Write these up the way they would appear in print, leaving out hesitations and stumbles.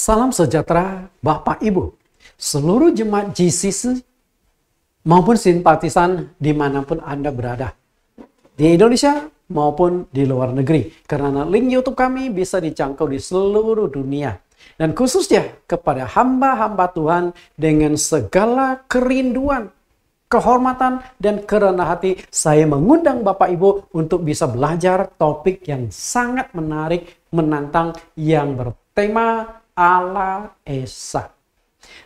Salam sejahtera Bapak Ibu, seluruh jemaat GCC maupun simpatisan dimanapun Anda berada. Di Indonesia maupun di luar negeri. Karena link YouTube kami bisa dijangkau di seluruh dunia. Dan khususnya kepada hamba-hamba Tuhan dengan segala kerinduan, kehormatan, dan kerendahan hati, saya mengundang Bapak Ibu untuk bisa belajar topik yang sangat menarik, menantang, yang bertema Allah Esa.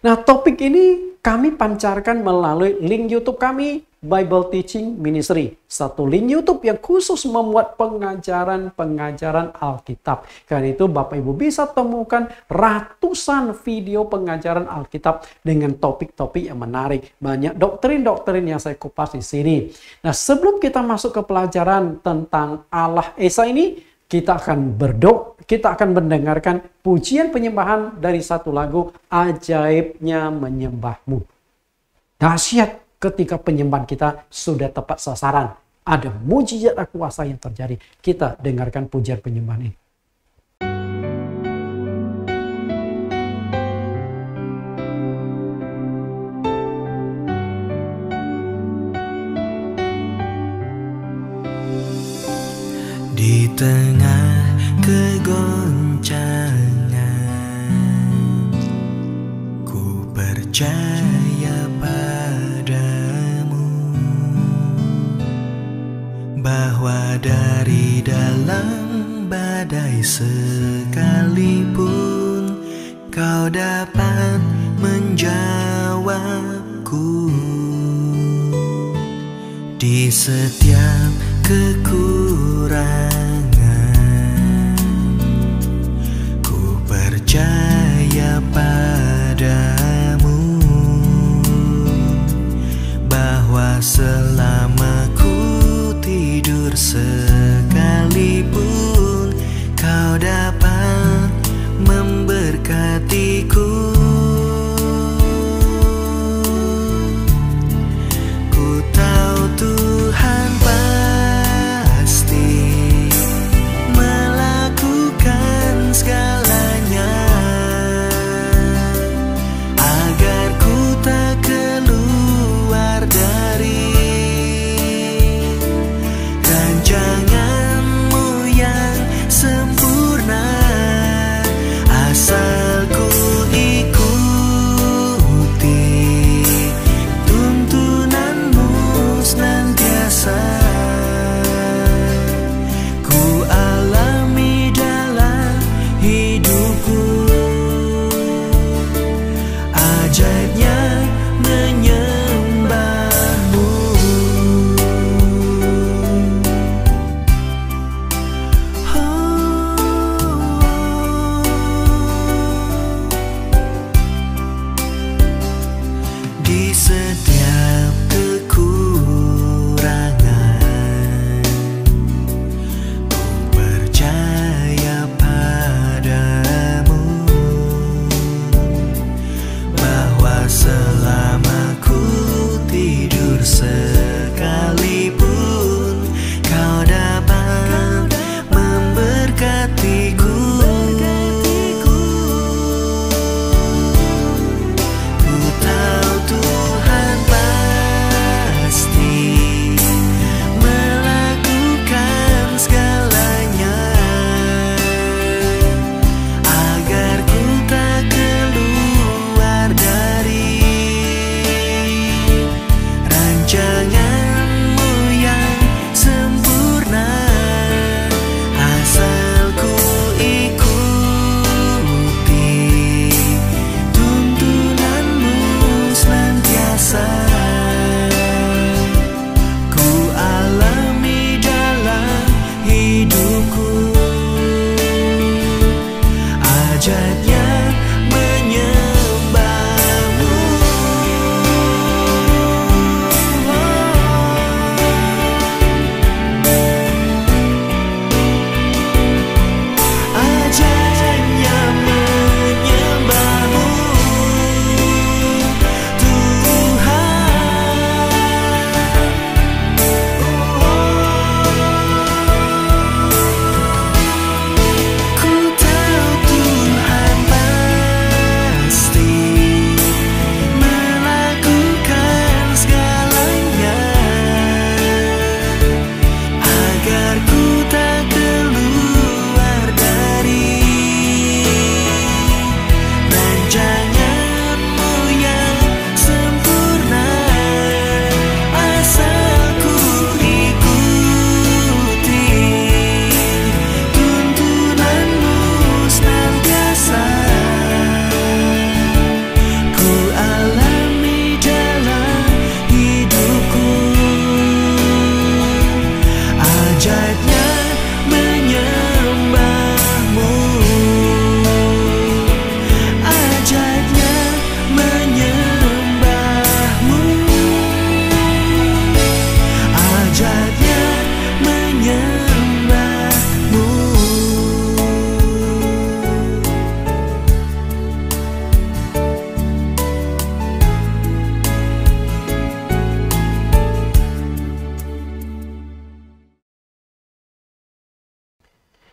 Nah, topik ini kami pancarkan melalui link YouTube kami, Bible Teaching Ministry. Satu link YouTube yang khusus memuat pengajaran-pengajaran Alkitab. Karena itu Bapak Ibu bisa temukan ratusan video pengajaran Alkitab dengan topik-topik yang menarik. Banyak doktrin-doktrin yang saya kupas di sini. Nah, sebelum kita masuk ke pelajaran tentang Allah Esa ini, kita akan berdoa, kita akan mendengarkan pujian penyembahan dari satu lagu, Ajaibnya Menyembahmu. Dahsyat ketika penyembahan kita sudah tepat sasaran. Ada mujizat dan kuasa yang terjadi. Kita dengarkan pujian penyembahan ini. Di tengah kegoncangan, ku percaya padamu, bahwa dari dalam badai sekalipun kau dapat menjawabku. Di setiap kekurangan, ku percaya padamu, bahwa selama ku tidur sekalipun kau dapat memberkatiku. Ku tahu Tuhan pasti melakukan segalanya.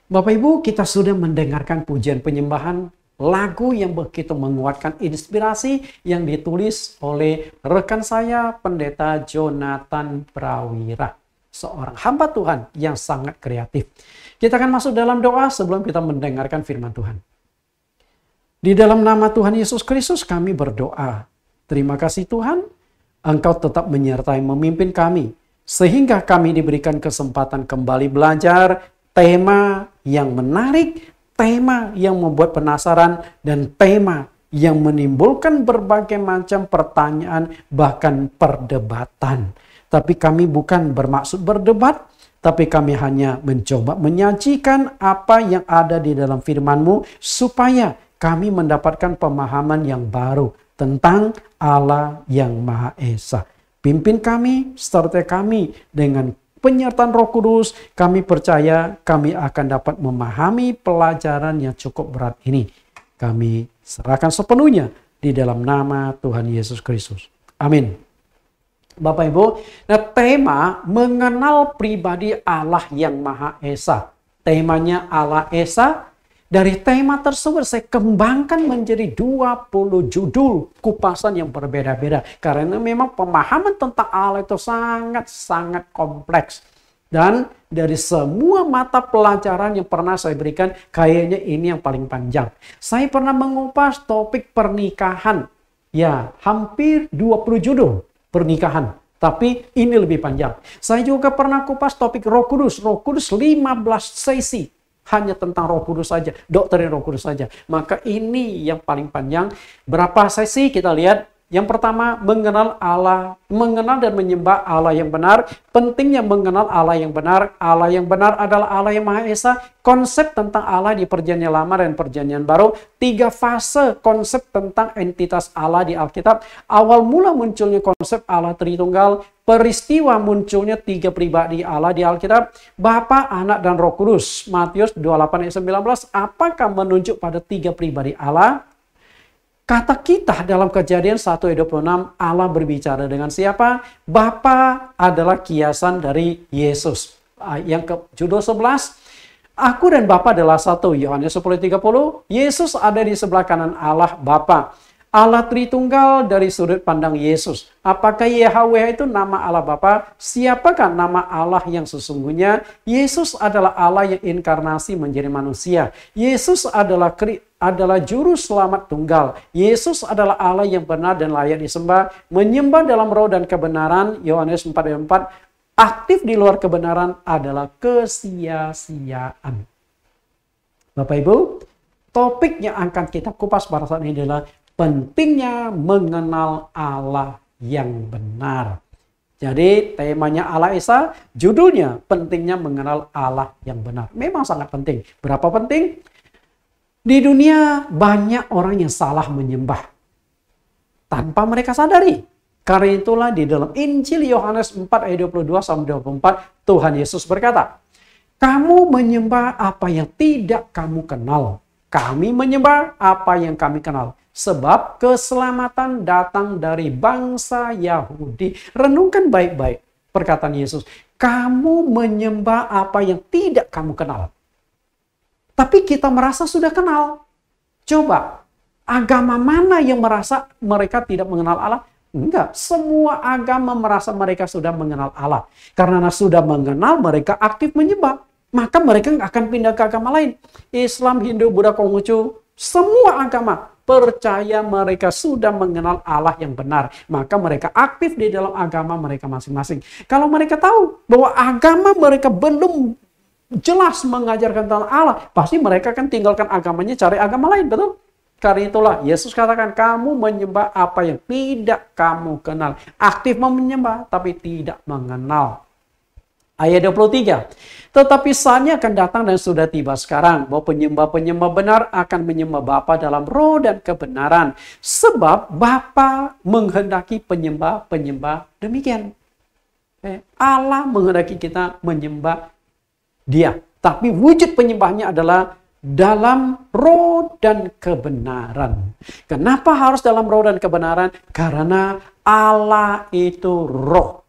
Bapak Ibu, kita sudah mendengarkan pujian penyembahan, lagu yang begitu menguatkan inspirasi yang ditulis oleh rekan saya, Pendeta Jonathan Prawira. Seorang hamba Tuhan yang sangat kreatif. Kita akan masuk dalam doa sebelum kita mendengarkan firman Tuhan. Di dalam nama Tuhan Yesus Kristus kami berdoa. Terima kasih Tuhan, Engkau tetap menyertai memimpin kami. Sehingga kami diberikan kesempatan kembali belajar tema yang menarik, tema yang membuat penasaran, dan tema yang menimbulkan berbagai macam pertanyaan, bahkan perdebatan. Tapi kami bukan bermaksud berdebat, tapi kami hanya mencoba menyajikan apa yang ada di dalam firman-Mu supaya kami mendapatkan pemahaman yang baru tentang Allah yang Maha Esa. Pimpin kami, sertai kami dengan penyertaan Roh Kudus. Kami percaya kami akan dapat memahami pelajaran yang cukup berat ini. Kami serahkan sepenuhnya di dalam nama Tuhan Yesus Kristus. Amin. Bapak Ibu, nah tema mengenal pribadi Allah yang Maha Esa. Temanya Allah Esa. Dari tema tersebut saya kembangkan menjadi 20 judul kupasan yang berbeda-beda. Karena memang pemahaman tentang Allah itu sangat-sangat kompleks. Dan dari semua mata pelajaran yang pernah saya berikan, kayaknya ini yang paling panjang. Saya pernah mengupas topik pernikahan. Ya, hampir 20 judul pernikahan. Tapi ini lebih panjang. Saya juga pernah kupas topik Roh Kudus. Roh Kudus 15 sesi. Hanya tentang Roh Kudus saja, doktrin Roh Kudus saja. Maka ini yang paling panjang. Berapa sesi kita lihat? Yang pertama, mengenal Allah, mengenal dan menyembah Allah yang benar. Pentingnya mengenal Allah yang benar. Allah yang benar adalah Allah yang Maha Esa. Konsep tentang Allah di Perjanjian Lama dan Perjanjian Baru. 3 fase konsep tentang entitas Allah di Alkitab. Awal mula munculnya konsep Allah Tritunggal. Peristiwa munculnya 3 pribadi Allah di Alkitab. Bapa, Anak, dan Roh Kudus. Matius 28 ayat 19. Apakah menunjuk pada 3 pribadi Allah? Kata kita dalam Kejadian 1 ayat 26, Allah berbicara dengan siapa? Bapa adalah kiasan dari Yesus. Yang ke judul 11, Aku dan Bapa adalah satu. Yohanes 10 ayat 30, Yesus ada di sebelah kanan Allah Bapa. Allah Tritunggal dari sudut pandang Yesus. Apakah Yahweh itu nama Allah Bapa? Siapakah nama Allah yang sesungguhnya? Yesus adalah Allah yang inkarnasi menjadi manusia. Yesus adalah juru selamat tunggal. Yesus adalah Allah yang benar dan layak disembah. Menyembah dalam roh dan kebenaran. Yohanes 4 ayat 4. Aktif di luar kebenaran adalah kesia-siaan. Bapak Ibu, topik yang akan kita kupas pada saat ini adalah pentingnya mengenal Allah yang benar. Jadi temanya Allah Esa, judulnya pentingnya mengenal Allah yang benar. Memang sangat penting. Berapa penting? Di dunia banyak orang yang salah menyembah tanpa mereka sadari. Karena itulah di dalam Injil Yohanes 4 ayat 22 sampai 24 Tuhan Yesus berkata, "Kamu menyembah apa yang tidak kamu kenal. Kami menyembah apa yang kami kenal. Sebab keselamatan datang dari bangsa Yahudi." Renungkan baik-baik perkataan Yesus. Kamu menyembah apa yang tidak kamu kenal. Tapi kita merasa sudah kenal. Coba, agama mana yang merasa mereka tidak mengenal Allah? Enggak, semua agama merasa mereka sudah mengenal Allah. Karena sudah mengenal, mereka aktif menyembah. Maka mereka akan pindah ke agama lain. Islam, Hindu, Buddha, Konghucu, semua agama percaya mereka sudah mengenal Allah yang benar. Maka mereka aktif di dalam agama mereka masing-masing. Kalau mereka tahu bahwa agama mereka belum jelas mengajarkan tentang Allah, pasti mereka akan tinggalkan agamanya, cari agama lain, betul? Karena itulah Yesus katakan, kamu menyembah apa yang tidak kamu kenal. Aktif menyembah, tapi tidak mengenal. Ayat 23. Tetapi saatnya akan datang dan sudah tiba sekarang, bahwa penyembah-penyembah benar akan menyembah Bapa dalam roh dan kebenaran. Sebab Bapa menghendaki penyembah-penyembah demikian. Allah menghendaki kita menyembah Dia. Tapi wujud penyembahnya adalah dalam roh dan kebenaran. Kenapa harus dalam roh dan kebenaran? Karena Allah itu roh.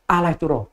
Allah itu roh.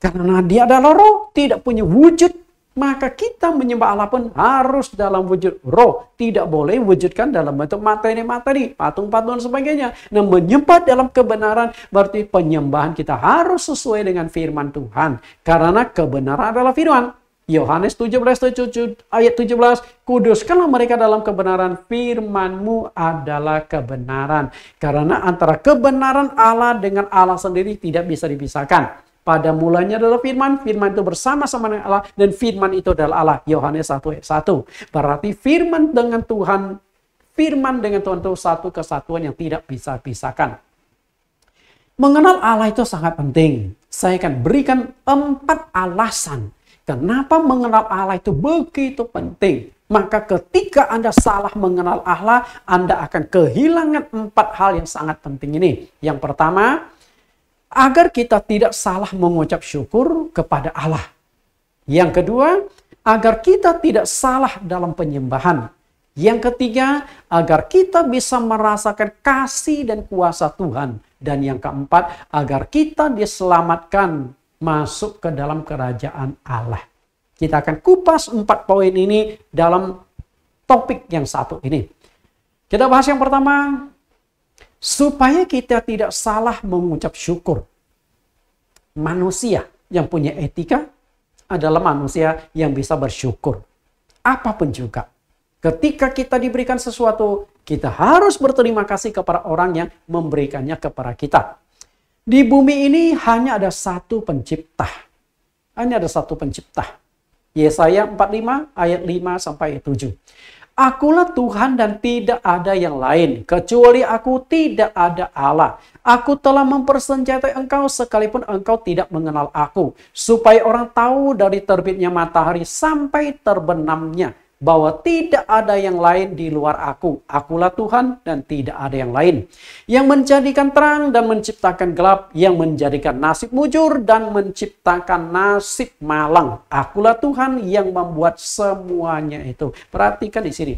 Karena Dia adalah roh, tidak punya wujud Maka kita menyembah Allah pun harus dalam wujud roh. Tidak boleh wujudkan dalam bentuk materi-materi, patung-patung dan sebagainya. Nah, menyembah dalam kebenaran berarti penyembahan kita harus sesuai dengan firman Tuhan. Karena kebenaran adalah firman. Yohanes 17 ayat 17, kuduskanlah mereka dalam kebenaran, firman-Mu adalah kebenaran. Karena antara kebenaran Allah dengan Allah sendiri tidak bisa dipisahkan. Pada mulanya adalah firman, firman itu bersama-sama dengan Allah, dan firman itu adalah Allah. Yohanes 1 ayat 1. Berarti firman dengan Tuhan itu satu kesatuan yang tidak bisa pisahkan. Mengenal Allah itu sangat penting. Saya akan berikan 4 alasan kenapa mengenal Allah itu begitu penting. Maka ketika Anda salah mengenal Allah, Anda akan kehilangan 4 hal yang sangat penting ini. Yang pertama, agar kita tidak salah mengucap syukur kepada Allah. Yang kedua, agar kita tidak salah dalam penyembahan. Yang ketiga, agar kita bisa merasakan kasih dan kuasa Tuhan. Dan yang keempat, agar kita diselamatkan masuk ke dalam kerajaan Allah. Kita akan kupas 4 poin ini dalam topik yang satu ini. Kita bahas yang pertama, supaya kita tidak salah mengucap syukur. Manusia yang punya etika adalah manusia yang bisa bersyukur. Apapun juga. Ketika kita diberikan sesuatu, kita harus berterima kasih kepada orang yang memberikannya kepada kita. Di bumi ini hanya ada satu pencipta. Hanya ada satu pencipta. Yesaya 45 ayat 5 sampai 7. Akulah Tuhan dan tidak ada yang lain. Kecuali aku tidak ada Allah. Aku telah mempersenjatai engkau sekalipun engkau tidak mengenal aku. Supaya orang tahu dari terbitnya matahari sampai terbenamnya. Bahwa tidak ada yang lain di luar aku. Akulah Tuhan dan tidak ada yang lain. Yang menjadikan terang dan menciptakan gelap. Yang menjadikan nasib mujur dan menciptakan nasib malang. Akulah Tuhan yang membuat semuanya itu. Perhatikan di sini.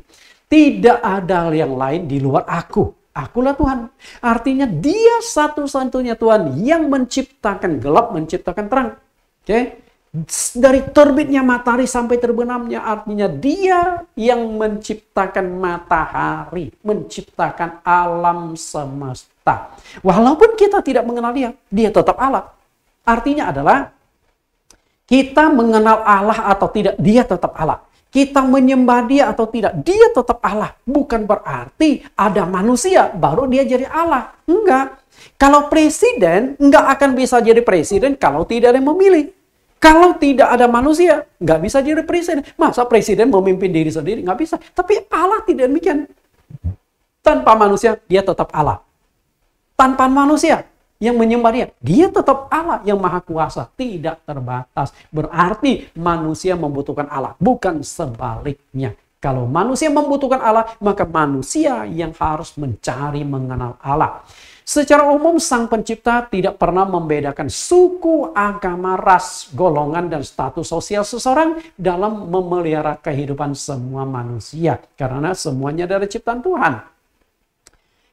Tidak ada yang lain di luar aku. Akulah Tuhan. Artinya dia satu-satunya Tuhan yang menciptakan gelap, menciptakan terang. Oke? Dari terbitnya matahari sampai terbenamnya, artinya dia yang menciptakan matahari, menciptakan alam semesta. Walaupun kita tidak mengenal dia, dia tetap Allah. Artinya adalah kita mengenal Allah atau tidak, dia tetap Allah. Kita menyembah dia atau tidak, dia tetap Allah. Bukan berarti ada manusia baru dia jadi Allah. Enggak. Kalau presiden enggak akan bisa jadi presiden kalau tidak ada yang memilih. Kalau tidak ada manusia, nggak bisa jadi presiden. Masa presiden memimpin diri sendiri? Nggak bisa. Tapi Allah tidak demikian. Tanpa manusia, dia tetap Allah. Tanpa manusia yang menyembah dia, dia tetap Allah yang maha kuasa. Tidak terbatas. Berarti manusia membutuhkan Allah. Bukan sebaliknya. Kalau manusia membutuhkan Allah, maka manusia yang harus mencari mengenal Allah. Secara umum, Sang Pencipta tidak pernah membedakan suku, agama, ras, golongan, dan status sosial seseorang dalam memelihara kehidupan semua manusia. Karena semuanya dari ciptaan Tuhan.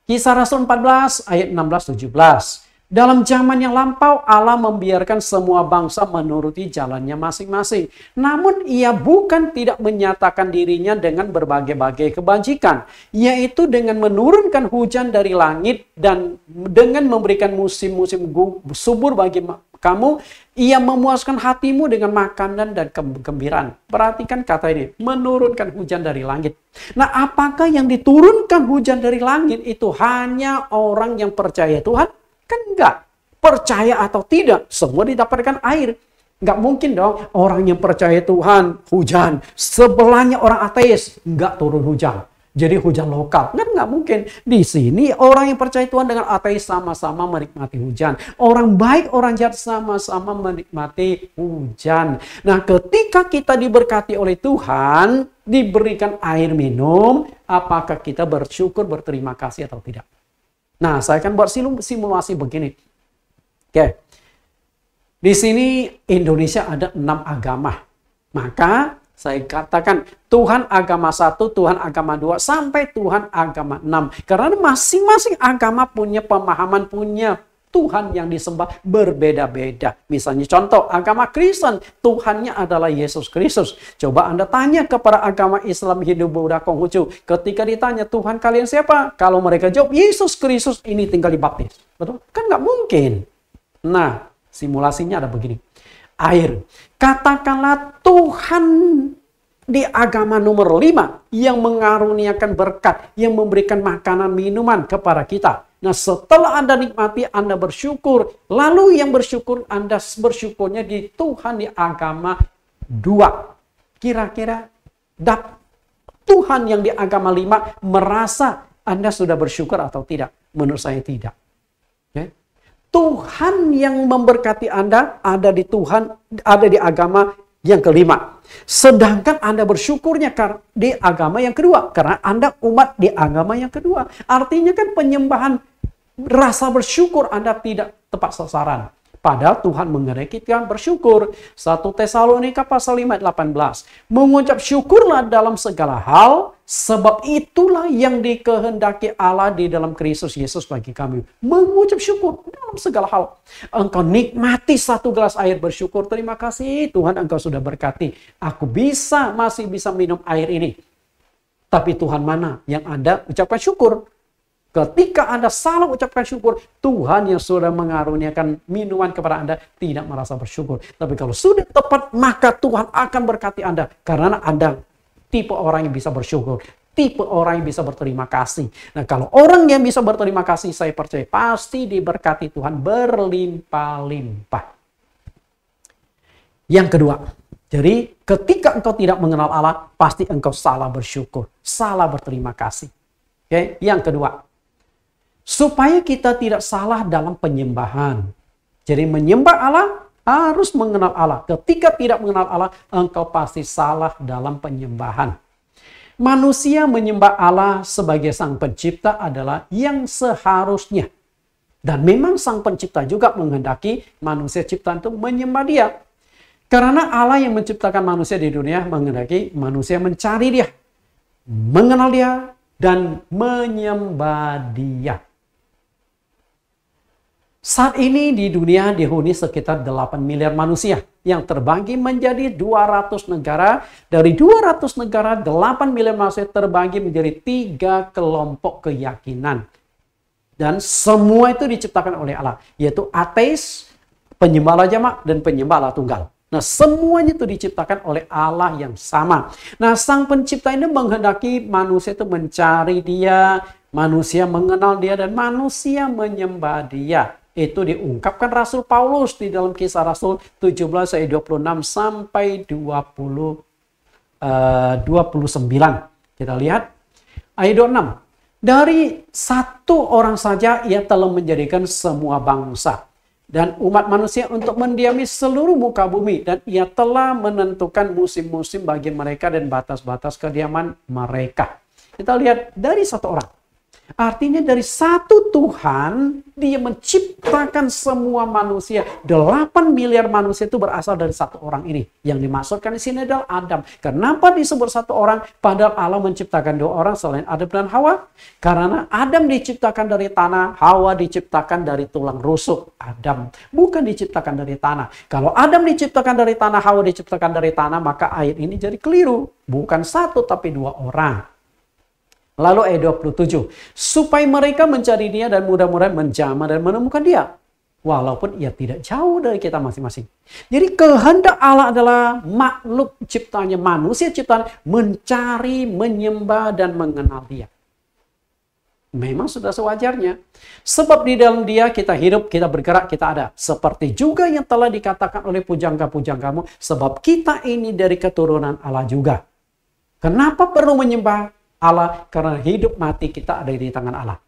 Kisah Rasul 14 ayat 16-17. Dalam zaman yang lampau, Allah membiarkan semua bangsa menuruti jalannya masing-masing. Namun ia bukan tidak menyatakan dirinya dengan berbagai-bagai kebajikan. Yaitu dengan menurunkan hujan dari langit dan dengan memberikan musim-musim subur bagi kamu. Ia memuaskan hatimu dengan makanan dan kegembiraan. Perhatikan kata ini, menurunkan hujan dari langit. Nah, apakah yang diturunkan hujan dari langit itu hanya orang yang percaya Tuhan? Kan enggak. Percaya atau tidak, semua didapatkan air. Enggak mungkin dong orang yang percaya Tuhan, hujan. Sebelahnya orang ateis, enggak turun hujan. Jadi hujan lokal. Enggak mungkin. Di sini orang yang percaya Tuhan dengan ateis sama-sama menikmati hujan. Orang baik, orang jahat sama-sama menikmati hujan. Nah, ketika kita diberkati oleh Tuhan, diberikan air minum, apakah kita bersyukur, berterima kasih atau tidak? Nah, saya akan buat simulasi begini. Oke. Di sini Indonesia ada 6 agama. Maka saya katakan Tuhan agama 1, Tuhan agama 2, sampai Tuhan agama 6. Karena masing-masing agama punya pemahaman, punya Tuhan yang disembah berbeda-beda. Misalnya contoh, agama Kristen, Tuhannya adalah Yesus Kristus. Coba Anda tanya kepada agama Islam Hindu, Buddha, Konghucu. Ketika ditanya, Tuhan kalian siapa? Kalau mereka jawab, Yesus Kristus, ini tinggal dibaptis. Betul? Kan nggak mungkin. Nah, simulasinya ada begini. Air. Katakanlah Tuhan di agama nomor 5 yang mengaruniakan berkat, yang memberikan makanan minuman kepada kita. Nah, setelah Anda nikmati, Anda bersyukur. Lalu yang bersyukur, Anda bersyukurnya di Tuhan di agama 2. Kira-kira Tuhan yang di agama 5 merasa Anda sudah bersyukur atau tidak? Menurut saya tidak. Okay? Tuhan yang memberkati Anda ada di di agama yang kelima. Sedangkan Anda bersyukurnya di agama yang kedua. Karena Anda umat di agama yang kedua. Artinya kan penyembahan rasa bersyukur Anda tidak tepat sasaran. Padahal Tuhan menghendaki kita bersyukur. 1 Tesalonika pasal 5 ayat 18. Mengucap syukurlah dalam segala hal, sebab itulah yang dikehendaki Allah di dalam Kristus Yesus bagi kami. Mengucap syukur dalam segala hal. Engkau nikmati 1 gelas air bersyukur. Terima kasih Tuhan, Engkau sudah berkati. Aku masih bisa minum air ini. Tapi Tuhan mana yang Anda ucapkan syukur? Ketika Anda salah ucapkan syukur, Tuhan yang sudah mengaruniakan minuman kepada Anda tidak merasa bersyukur. Tapi kalau sudah tepat, maka Tuhan akan berkati Anda. Karena Anda tipe orang yang bisa bersyukur. Tipe orang yang bisa berterima kasih. Nah, kalau orang yang bisa berterima kasih, saya percaya pasti diberkati Tuhan berlimpah-limpah. Yang kedua, jadi ketika engkau tidak mengenal Allah, pasti engkau salah bersyukur. Salah berterima kasih. Oke, yang kedua. Supaya kita tidak salah dalam penyembahan. Jadi menyembah Allah harus mengenal Allah. Ketika tidak mengenal Allah, engkau pasti salah dalam penyembahan. Manusia menyembah Allah sebagai Sang Pencipta adalah yang seharusnya. Dan memang Sang Pencipta juga menghendaki manusia ciptaan itu menyembah Dia. Karena Allah yang menciptakan manusia di dunia menghendaki manusia mencari Dia, mengenal Dia, dan menyembah Dia. Saat ini di dunia dihuni sekitar 8 miliar manusia yang terbagi menjadi 200 negara. Dari 200 negara, 8 miliar manusia terbagi menjadi 3 kelompok keyakinan. Dan semua itu diciptakan oleh Allah, yaitu ateis, penyembah Allah jamak, dan penyembah Allah tunggal. Nah, semuanya itu diciptakan oleh Allah yang sama. Nah, Sang Pencipta ini menghendaki manusia itu mencari Dia, manusia mengenal Dia, dan manusia menyembah Dia. Itu diungkapkan Rasul Paulus di dalam Kisah Rasul 17 ayat 26 sampai 29. Kita lihat ayat 26. Dari satu orang saja ia telah menjadikan semua bangsa dan umat manusia untuk mendiami seluruh muka bumi, dan ia telah menentukan musim-musim bagi mereka dan batas-batas kediaman mereka. Kita lihat dari satu orang. Artinya dari satu Tuhan, Dia menciptakan semua manusia. 8 miliar manusia itu berasal dari satu orang ini. Yang dimaksudkan di sini adalah Adam. Kenapa disebut satu orang? Padahal Allah menciptakan 2 orang selain Adam dan Hawa. Karena Adam diciptakan dari tanah, Hawa diciptakan dari tulang rusuk Adam. Bukan diciptakan dari tanah. Kalau Adam diciptakan dari tanah, Hawa diciptakan dari tanah, maka ayat ini jadi keliru. Bukan satu tapi 2 orang. Lalu ayat 27, supaya mereka mencari Dia dan mudah-mudahan menjamah dan menemukan Dia, walaupun Ia tidak jauh dari kita masing-masing. Jadi kehendak Allah adalah makhluk ciptaannya, manusia ciptaan, mencari, menyembah, dan mengenal Dia. Memang sudah sewajarnya. Sebab di dalam Dia kita hidup, kita bergerak, kita ada. Seperti juga yang telah dikatakan oleh pujangga-pujanggamu, sebab kita ini dari keturunan Allah juga. Kenapa perlu menyembah Allah? Karena hidup mati kita ada di tangan Allah.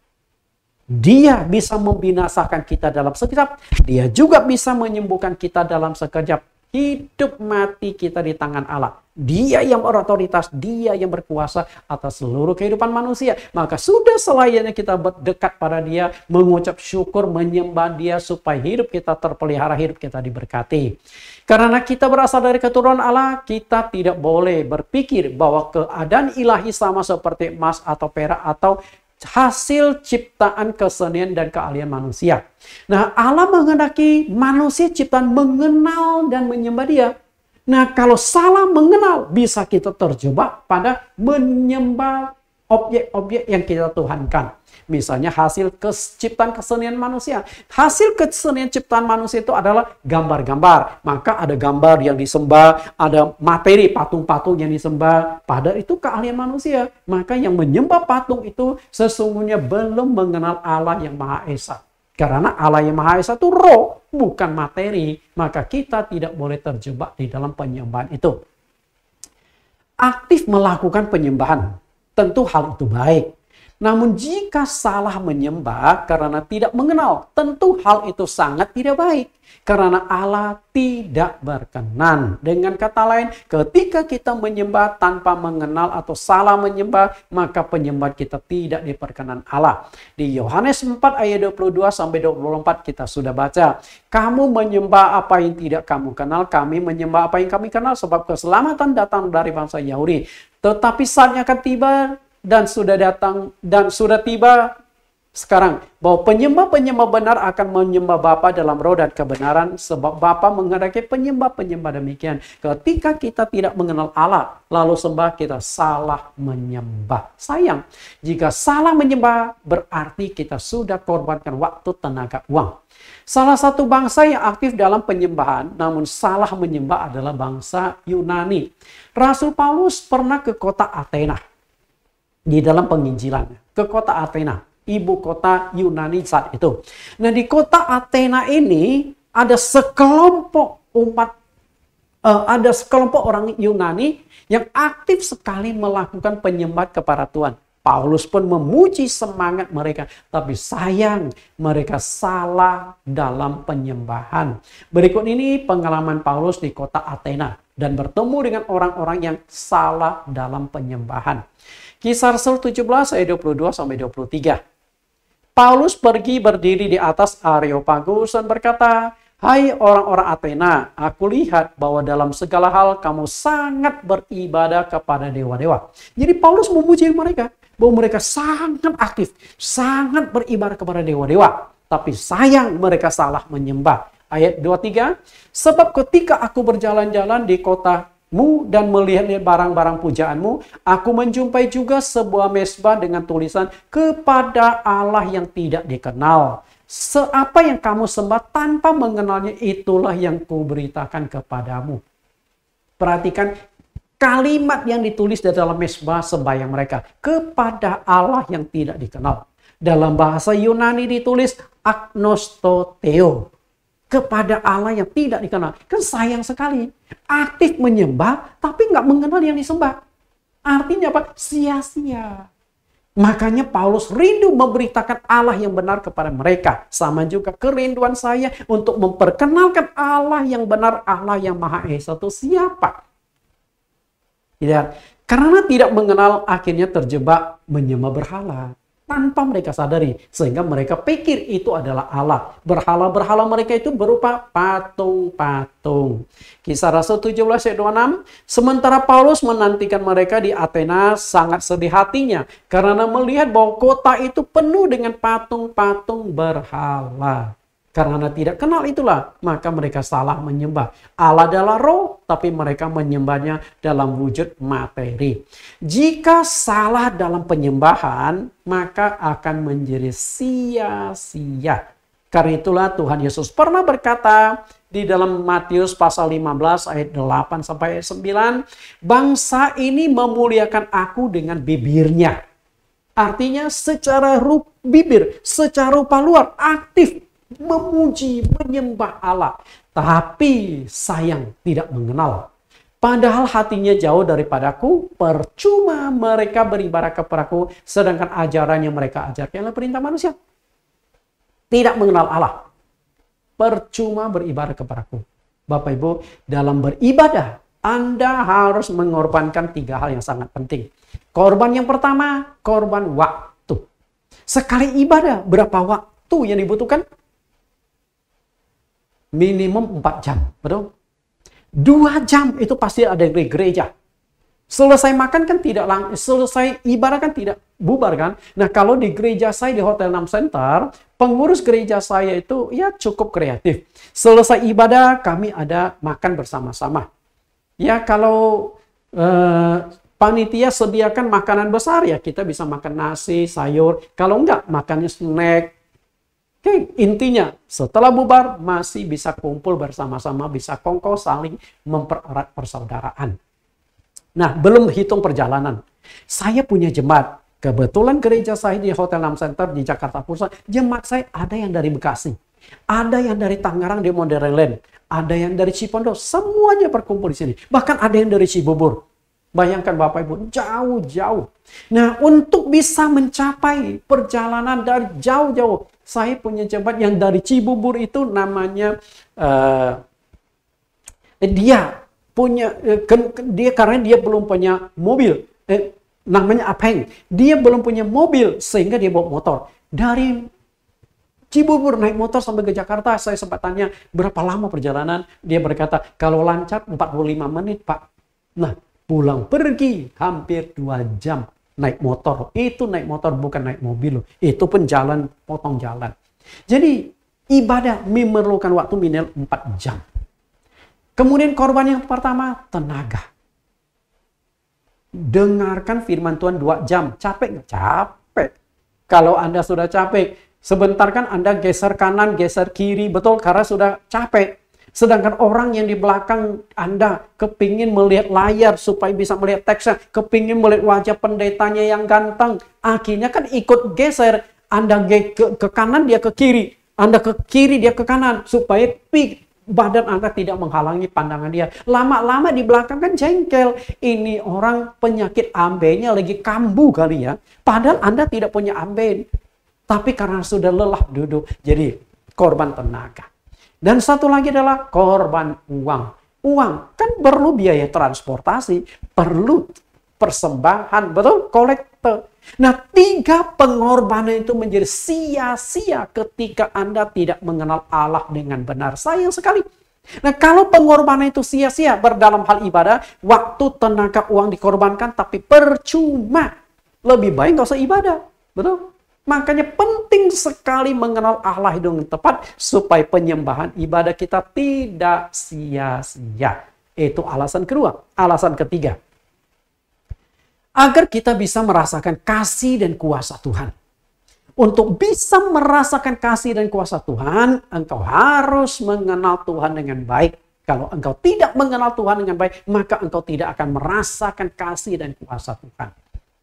Dia bisa membinasakan kita dalam sekejap. Dia juga bisa menyembuhkan kita dalam sekejap. Hidup mati kita di tangan Allah. Dia yang berotoritas, Dia yang berkuasa atas seluruh kehidupan manusia. Maka sudah selayaknya kita berdekat pada Dia, mengucap syukur, menyembah Dia supaya hidup kita terpelihara, hidup kita diberkati. Karena kita berasal dari keturunan Allah, kita tidak boleh berpikir bahwa keadaan ilahi sama seperti emas atau perak atau hasil ciptaan kesenian dan keahlian manusia. Nah, Allah menghendaki manusia ciptaan mengenal dan menyembah Dia. Nah, kalau salah mengenal, bisa kita terjebak pada menyembah objek-objek yang kita tuhankan. Misalnya hasil ciptaan kesenian manusia. Hasil kesenian ciptaan manusia itu adalah gambar-gambar. Maka ada gambar yang disembah, ada materi patung-patung yang disembah. Padahal itu keahlian manusia. Maka yang menyembah patung itu sesungguhnya belum mengenal Allah yang Maha Esa. Karena Allah yang Maha Esa itu roh, bukan materi. Maka kita tidak boleh terjebak di dalam penyembahan itu. Aktif melakukan penyembahan, tentu hal itu baik. Namun jika salah menyembah karena tidak mengenal, tentu hal itu sangat tidak baik. Karena Allah tidak berkenan. Dengan kata lain, ketika kita menyembah tanpa mengenal atau salah menyembah, maka penyembahan kita tidak diperkenan Allah. Di Yohanes 4 ayat 22-24 kita sudah baca. Kamu menyembah apa yang tidak kamu kenal, kami menyembah apa yang kami kenal, sebab keselamatan datang dari bangsa Yahudi. Tetapi saatnya akan tiba dan sudah datang dan sudah tiba sekarang bahwa penyembah-penyembah benar akan menyembah Bapa dalam roh dan kebenaran, sebab Bapa menghendaki penyembah-penyembah demikian. Ketika kita tidak mengenal Allah lalu sembah, kita salah menyembah. Sayang, jika salah menyembah berarti kita sudah korbankan waktu, tenaga, uang. Salah satu bangsa yang aktif dalam penyembahan namun salah menyembah adalah bangsa Yunani. Rasul Paulus pernah ke kota Athena. Di dalam penginjilannya ke kota Athena, ibu kota Yunani saat itu. Nah, di kota Athena ini ada sekelompok ada sekelompok orang Yunani yang aktif sekali melakukan penyembahan kepada Tuhan. Paulus pun memuji semangat mereka, tapi sayang mereka salah dalam penyembahan. Berikut ini pengalaman Paulus di kota Athena dan bertemu dengan orang-orang yang salah dalam penyembahan. Kisah Rasul 17 ayat 22-23. Paulus pergi berdiri di atas Areopagus dan berkata, "Hai orang-orang Athena, aku lihat bahwa dalam segala hal kamu sangat beribadah kepada dewa-dewa." Jadi Paulus memuji mereka bahwa mereka sangat aktif, sangat beribadah kepada dewa-dewa. Tapi sayang mereka salah menyembah. Ayat 23, "Sebab ketika aku berjalan-jalan di kotamu dan melihat barang-barang pujaanmu, aku menjumpai juga sebuah mezbah dengan tulisan kepada Allah yang tidak dikenal. Seapa yang kamu sembah tanpa mengenalnya, itulah yang kuberitakan kepadamu." Perhatikan kalimat yang ditulis di dalam mezbah sembahyang mereka, kepada Allah yang tidak dikenal. Dalam bahasa Yunani ditulis agnostoteo, kepada Allah yang tidak dikenal. Kan sayang sekali. Aktif menyembah, tapi nggak mengenal yang disembah. Artinya apa? Sia-sia. Makanya Paulus rindu memberitakan Allah yang benar kepada mereka. Sama juga kerinduan saya untuk memperkenalkan Allah yang benar, Allah yang Maha Esa itu siapa? Ya, karena tidak mengenal akhirnya terjebak menyembah berhala. Tanpa mereka sadari, sehingga mereka pikir itu adalah Allah. Berhala-berhala mereka itu berupa patung-patung. Kisah Rasul 17 ayat 26, sementara Paulus menantikan mereka di Athena, sangat sedih hatinya karena melihat bahwa kota itu penuh dengan patung-patung berhala. Karena tidak kenal itulah, maka mereka salah menyembah. Allah adalah roh, tapi mereka menyembahnya dalam wujud materi. Jika salah dalam penyembahan, maka akan menjadi sia-sia. Karena itulah Tuhan Yesus pernah berkata di dalam Matius pasal 15 ayat 8 sampai 9, bangsa ini memuliakan aku dengan bibirnya. Artinya secara bibir, secara rupa luar aktif memuji, menyembah Allah, tapi sayang tidak mengenal. Padahal hatinya jauh daripadaku, percuma mereka beribadah kepadaku, sedangkan ajaran yang mereka ajarkan adalah perintah manusia. Tidak mengenal Allah, percuma beribadah kepadaku. Bapak Ibu, dalam beribadah, Anda harus mengorbankan 3 hal yang sangat penting. Korban yang pertama, korban waktu. Sekali ibadah, berapa waktu yang dibutuhkan? Minimum 4 jam, betul? 2 jam itu pasti ada di gereja. Selesai makan kan tidak selesai ibadah kan tidak bubar kan. Nah, kalau di gereja saya di Hotel 6 Center, pengurus gereja saya itu ya cukup kreatif. Selesai ibadah, kami ada makan bersama-sama. Ya, kalau panitia sediakan makanan besar, ya kita bisa makan nasi, sayur. Kalau enggak, makannya snack. Oke, intinya setelah bubar masih bisa kumpul bersama-sama, bisa kongko saling mempererat persaudaraan. Nah, belum hitung perjalanan. Saya punya jemaat. Kebetulan gereja saya di Hotel 6 Center di Jakarta Pusat, jemaat saya ada yang dari Bekasi, ada yang dari Tangerang di Modern Land, ada yang dari Cipondoh, semuanya berkumpul di sini. Bahkan ada yang dari Cibubur. Bayangkan Bapak Ibu, jauh-jauh. Nah, untuk bisa mencapai perjalanan dari jauh-jauh, saya punya jemaat yang dari Cibubur itu namanya, dia karena dia belum punya mobil, namanya Apeng. Dia belum punya mobil sehingga dia bawa motor. Dari Cibubur naik motor sampai ke Jakarta, saya sempat tanya berapa lama perjalanan. Dia berkata, kalau lancar 45 menit Pak. Nah, pulang pergi hampir 2 jam naik motor. Itu naik motor bukan naik mobil loh. Itu pun jalan, potong jalan. Jadi ibadah memerlukan waktu minimal 4 jam. Kemudian korban yang pertama, tenaga. Dengarkan firman Tuhan 2 jam. Capek nggak? Capek. Kalau Anda sudah capek, sebentar kan Anda geser kanan, geser kiri. Betul, karena sudah capek. Sedangkan orang yang di belakang Anda kepingin melihat layar supaya bisa melihat teksnya, kepingin melihat wajah pendetanya yang ganteng, akhirnya kan ikut geser. Anda ke kanan, dia ke kiri. Anda ke kiri, dia ke kanan. Supaya badan Anda tidak menghalangi pandangan dia. Lama-lama di belakang kan jengkel. Ini orang penyakit ambenya lagi kambuh kali ya. Padahal Anda tidak punya amben. Tapi karena sudah lelah duduk, jadi korban tenaga. Dan satu lagi adalah korban uang. Uang kan perlu biaya transportasi, perlu persembahan, betul? Kolektor. Nah, 3 pengorbanan itu menjadi sia-sia ketika Anda tidak mengenal Allah dengan benar. Sayang sekali. Nah, kalau pengorbanan itu sia-sia berdalam hal ibadah, waktu, tenaga, uang dikorbankan, tapi percuma. Lebih baik nggak usah ibadah. Betul? Makanya penting sekali mengenal Allah dengan tepat supaya penyembahan ibadah kita tidak sia-sia. Itu alasan kedua. Alasan ketiga, agar kita bisa merasakan kasih dan kuasa Tuhan. Untuk bisa merasakan kasih dan kuasa Tuhan, engkau harus mengenal Tuhan dengan baik. Kalau engkau tidak mengenal Tuhan dengan baik, maka engkau tidak akan merasakan kasih dan kuasa Tuhan.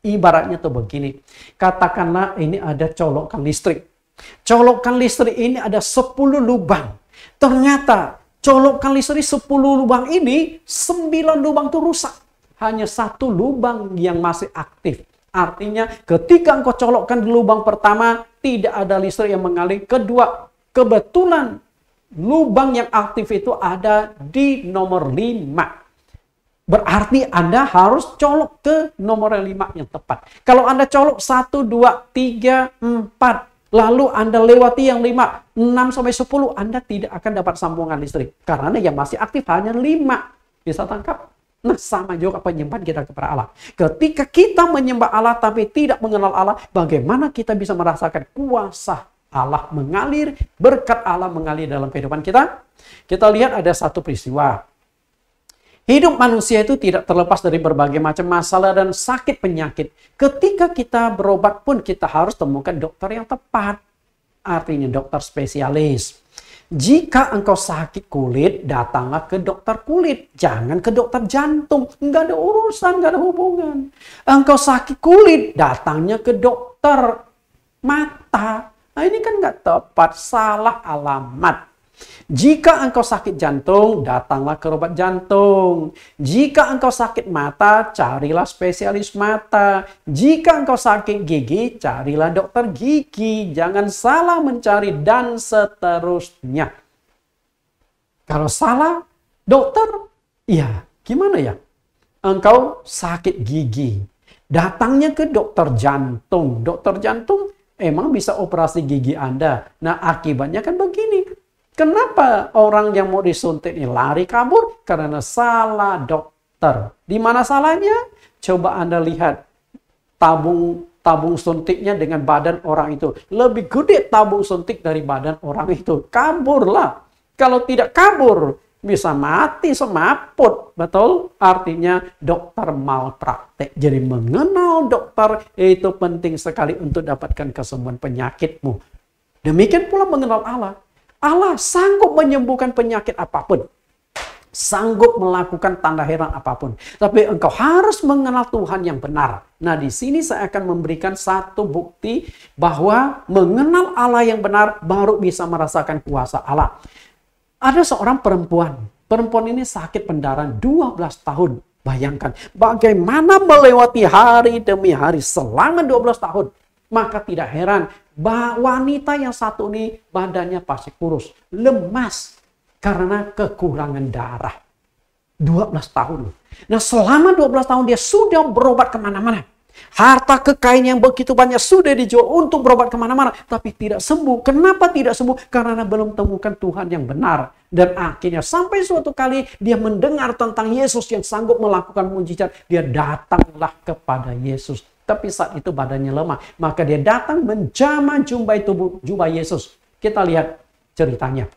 Ibaratnya tuh begini, katakanlah ini ada colokan listrik. Colokan listrik ini ada 10 lubang. Ternyata colokan listrik 10 lubang ini, 9 lubang tuh rusak. Hanya 1 lubang yang masih aktif. Artinya ketika engkau colokkan di lubang pertama, tidak ada listrik yang mengalir. Kedua, kebetulan lubang yang aktif itu ada di nomor 5. Berarti Anda harus colok ke nomor 5 yang tepat. Kalau Anda colok 1, 2, 3, 4, lalu Anda lewati yang 5, 6 sampai 10, Anda tidak akan dapat sambungan listrik. Karena yang masih aktif hanya 5. Bisa tangkap? Nah, sama juga penyembahan kita kepada Allah. Ketika kita menyembah Allah tapi tidak mengenal Allah, bagaimana kita bisa merasakan kuasa Allah mengalir, berkat Allah mengalir dalam kehidupan kita? Kita lihat ada satu peristiwa. Hidup manusia itu tidak terlepas dari berbagai macam masalah dan sakit penyakit. Ketika kita berobat pun kita harus temukan dokter yang tepat. Artinya dokter spesialis. Jika engkau sakit kulit, datanglah ke dokter kulit. Jangan ke dokter jantung. Nggak ada urusan, nggak ada hubungan. Engkau sakit kulit, datangnya ke dokter mata. Nah, ini kan nggak tepat, salah alamat. Jika engkau sakit jantung, datanglah ke obat jantung. Jika engkau sakit mata, carilah spesialis mata. Jika engkau sakit gigi, carilah dokter gigi. Jangan salah mencari dan seterusnya. Kalau salah dokter, ya gimana ya? Engkau sakit gigi, datangnya ke dokter jantung. Dokter jantung emang bisa operasi gigi Anda. Nah, akibatnya kan begini. Kenapa orang yang mau disuntik ini lari kabur? Karena salah dokter. Di mana salahnya? Coba Anda lihat tabung tabung suntiknya dengan badan orang itu. Lebih gede tabung suntik dari badan orang itu. Kaburlah. Kalau tidak kabur, bisa mati semaput. Betul? Artinya dokter malpraktek. Jadi mengenal dokter itu penting sekali untuk dapatkan kesembuhan penyakitmu. Demikian pula mengenal Allah. Allah sanggup menyembuhkan penyakit apapun. Sanggup melakukan tanda heran apapun. Tapi engkau harus mengenal Tuhan yang benar. Nah, di sini saya akan memberikan satu bukti bahwa mengenal Allah yang benar baru bisa merasakan kuasa Allah. Ada seorang perempuan. Perempuan ini sakit pendarahan 12 tahun. Bayangkan bagaimana melewati hari demi hari selama 12 tahun. Maka tidak heran wanita yang satu ini badannya pasti kurus, lemas karena kekurangan darah. 12 tahun. Nah, selama 12 tahun dia sudah berobat kemana-mana. Harta kekayaan yang begitu banyak sudah dijual untuk berobat kemana-mana. Tapi tidak sembuh. Kenapa tidak sembuh? Karena belum temukan Tuhan yang benar. Dan akhirnya sampai suatu kali dia mendengar tentang Yesus yang sanggup melakukan mujizat. Dia datanglah kepada Yesus. Tapi saat itu badannya lemah. Maka dia datang menjamah jubah Yesus. Kita lihat ceritanya.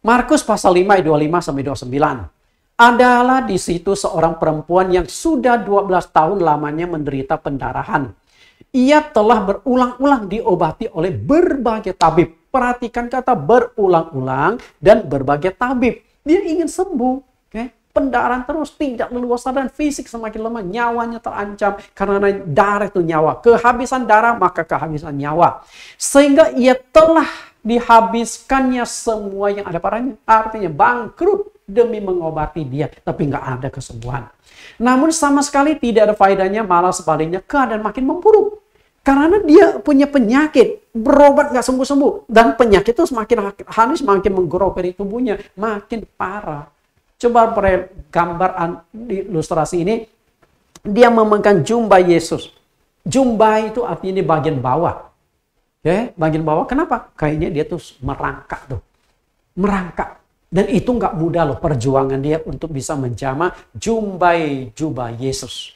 Markus pasal 5 ayat 25 sampai 29. Adalah di situ seorang perempuan yang sudah 12 tahun lamanya menderita pendarahan. Ia telah berulang-ulang diobati oleh berbagai tabib. Perhatikan kata berulang-ulang dan berbagai tabib. Dia ingin sembuh. Pendarahan terus, tidak leluasa dan fisik semakin lemah. Nyawanya terancam karena darah itu nyawa. Kehabisan darah maka kehabisan nyawa. Sehingga ia telah dihabiskannya semua yang ada padanya. Artinya bangkrut demi mengobati dia. Tapi nggak ada kesembuhan. Namun sama sekali tidak ada faedahnya. Malah sebaliknya keadaan makin memburuk. Karena dia punya penyakit. Berobat nggak sembuh-sembuh. Dan penyakit itu semakin semakin menggerogoti tubuhnya. Makin parah. Coba gambar di ilustrasi ini. Dia memegang jubah Yesus. Jubah itu artinya di bagian bawah. Bagian bawah kenapa? Kayaknya dia tuh merangkak tuh. Merangkak. Dan itu nggak mudah loh perjuangan dia untuk bisa menjamah jubah Yesus.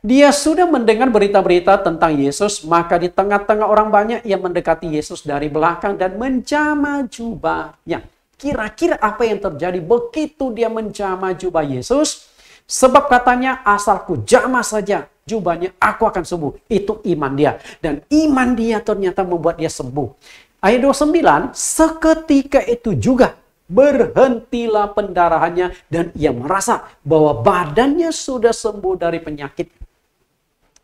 Dia sudah mendengar berita-berita tentang Yesus, maka di tengah-tengah orang banyak ia mendekati Yesus dari belakang dan menjamah jubahnya. Kira-kira apa yang terjadi begitu dia menjamah jubah Yesus? Sebab katanya, asalku jamah saja jubahnya, aku akan sembuh. Itu iman dia. Dan iman dia ternyata membuat dia sembuh. Ayat 29, seketika itu juga berhentilah pendarahannya dan ia merasa bahwa badannya sudah sembuh dari penyakit.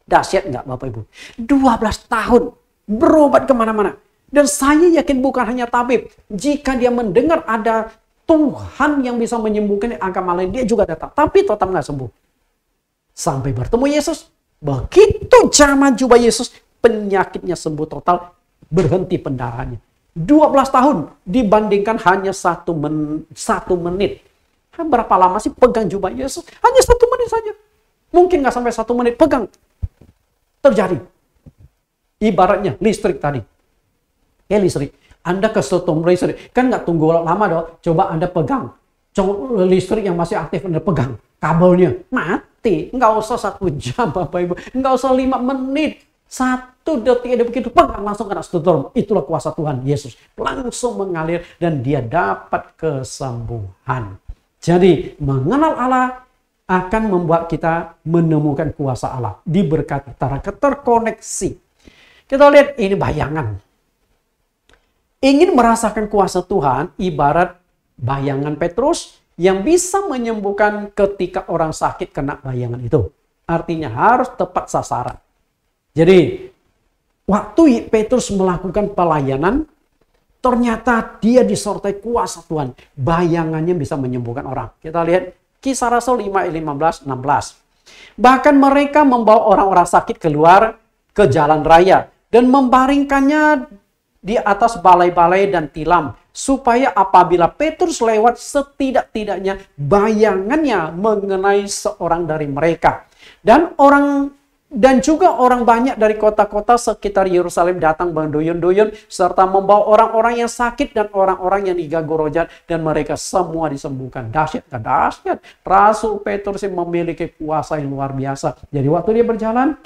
Dahsyat nggak Bapak Ibu? 12 tahun berobat kemana-mana. Dan saya yakin bukan hanya tabib. Jika dia mendengar ada Tuhan yang bisa menyembuhkan agama lain, dia juga datang. Tapi tetap nggak sembuh. Sampai bertemu Yesus. Begitu jamah jubah Yesus, penyakitnya sembuh total, berhenti pendarahannya. 12 tahun dibandingkan hanya 1 menit. Berapa lama sih pegang jubah Yesus? Hanya 1 menit saja. Mungkin nggak sampai 1 menit pegang. Terjadi. Ibaratnya listrik tadi. Listrik. Anda ke stop listrik. Kan nggak tunggu lama dong. Coba Anda pegang. Listrik yang masih aktif Anda pegang. Kabelnya. Mati. Nggak usah 1 jam Bapak Ibu. Nggak usah 5 menit. 1 detik ada begitu pegang langsung kena stop. Itulah kuasa Tuhan Yesus. Langsung mengalir dan dia dapat kesembuhan. Jadi mengenal Allah akan membuat kita menemukan kuasa Allah. Diberkati. Terkoneksi. Kita lihat ini bayangan. Ingin merasakan kuasa Tuhan, ibarat bayangan Petrus yang bisa menyembuhkan ketika orang sakit kena bayangan itu. Artinya harus tepat sasaran. Jadi, waktu Petrus melakukan pelayanan, ternyata dia disertai kuasa Tuhan. Bayangannya bisa menyembuhkan orang. Kita lihat Kisah Rasul 5, 15, 16. Bahkan mereka membawa orang-orang sakit keluar ke jalan raya dan membaringkannya di atas balai-balai dan tilam, supaya apabila Petrus lewat setidak-tidaknya bayangannya mengenai seorang dari mereka. Dan juga orang banyak dari kota-kota sekitar Yerusalem datang berduyun-duyun serta membawa orang-orang yang sakit dan orang-orang yang diganggu roh-jahat, dan mereka semua disembuhkan. Dahsyat, dahsyat. Rasul Petrus yang memiliki kuasa yang luar biasa. Jadi waktu dia berjalan,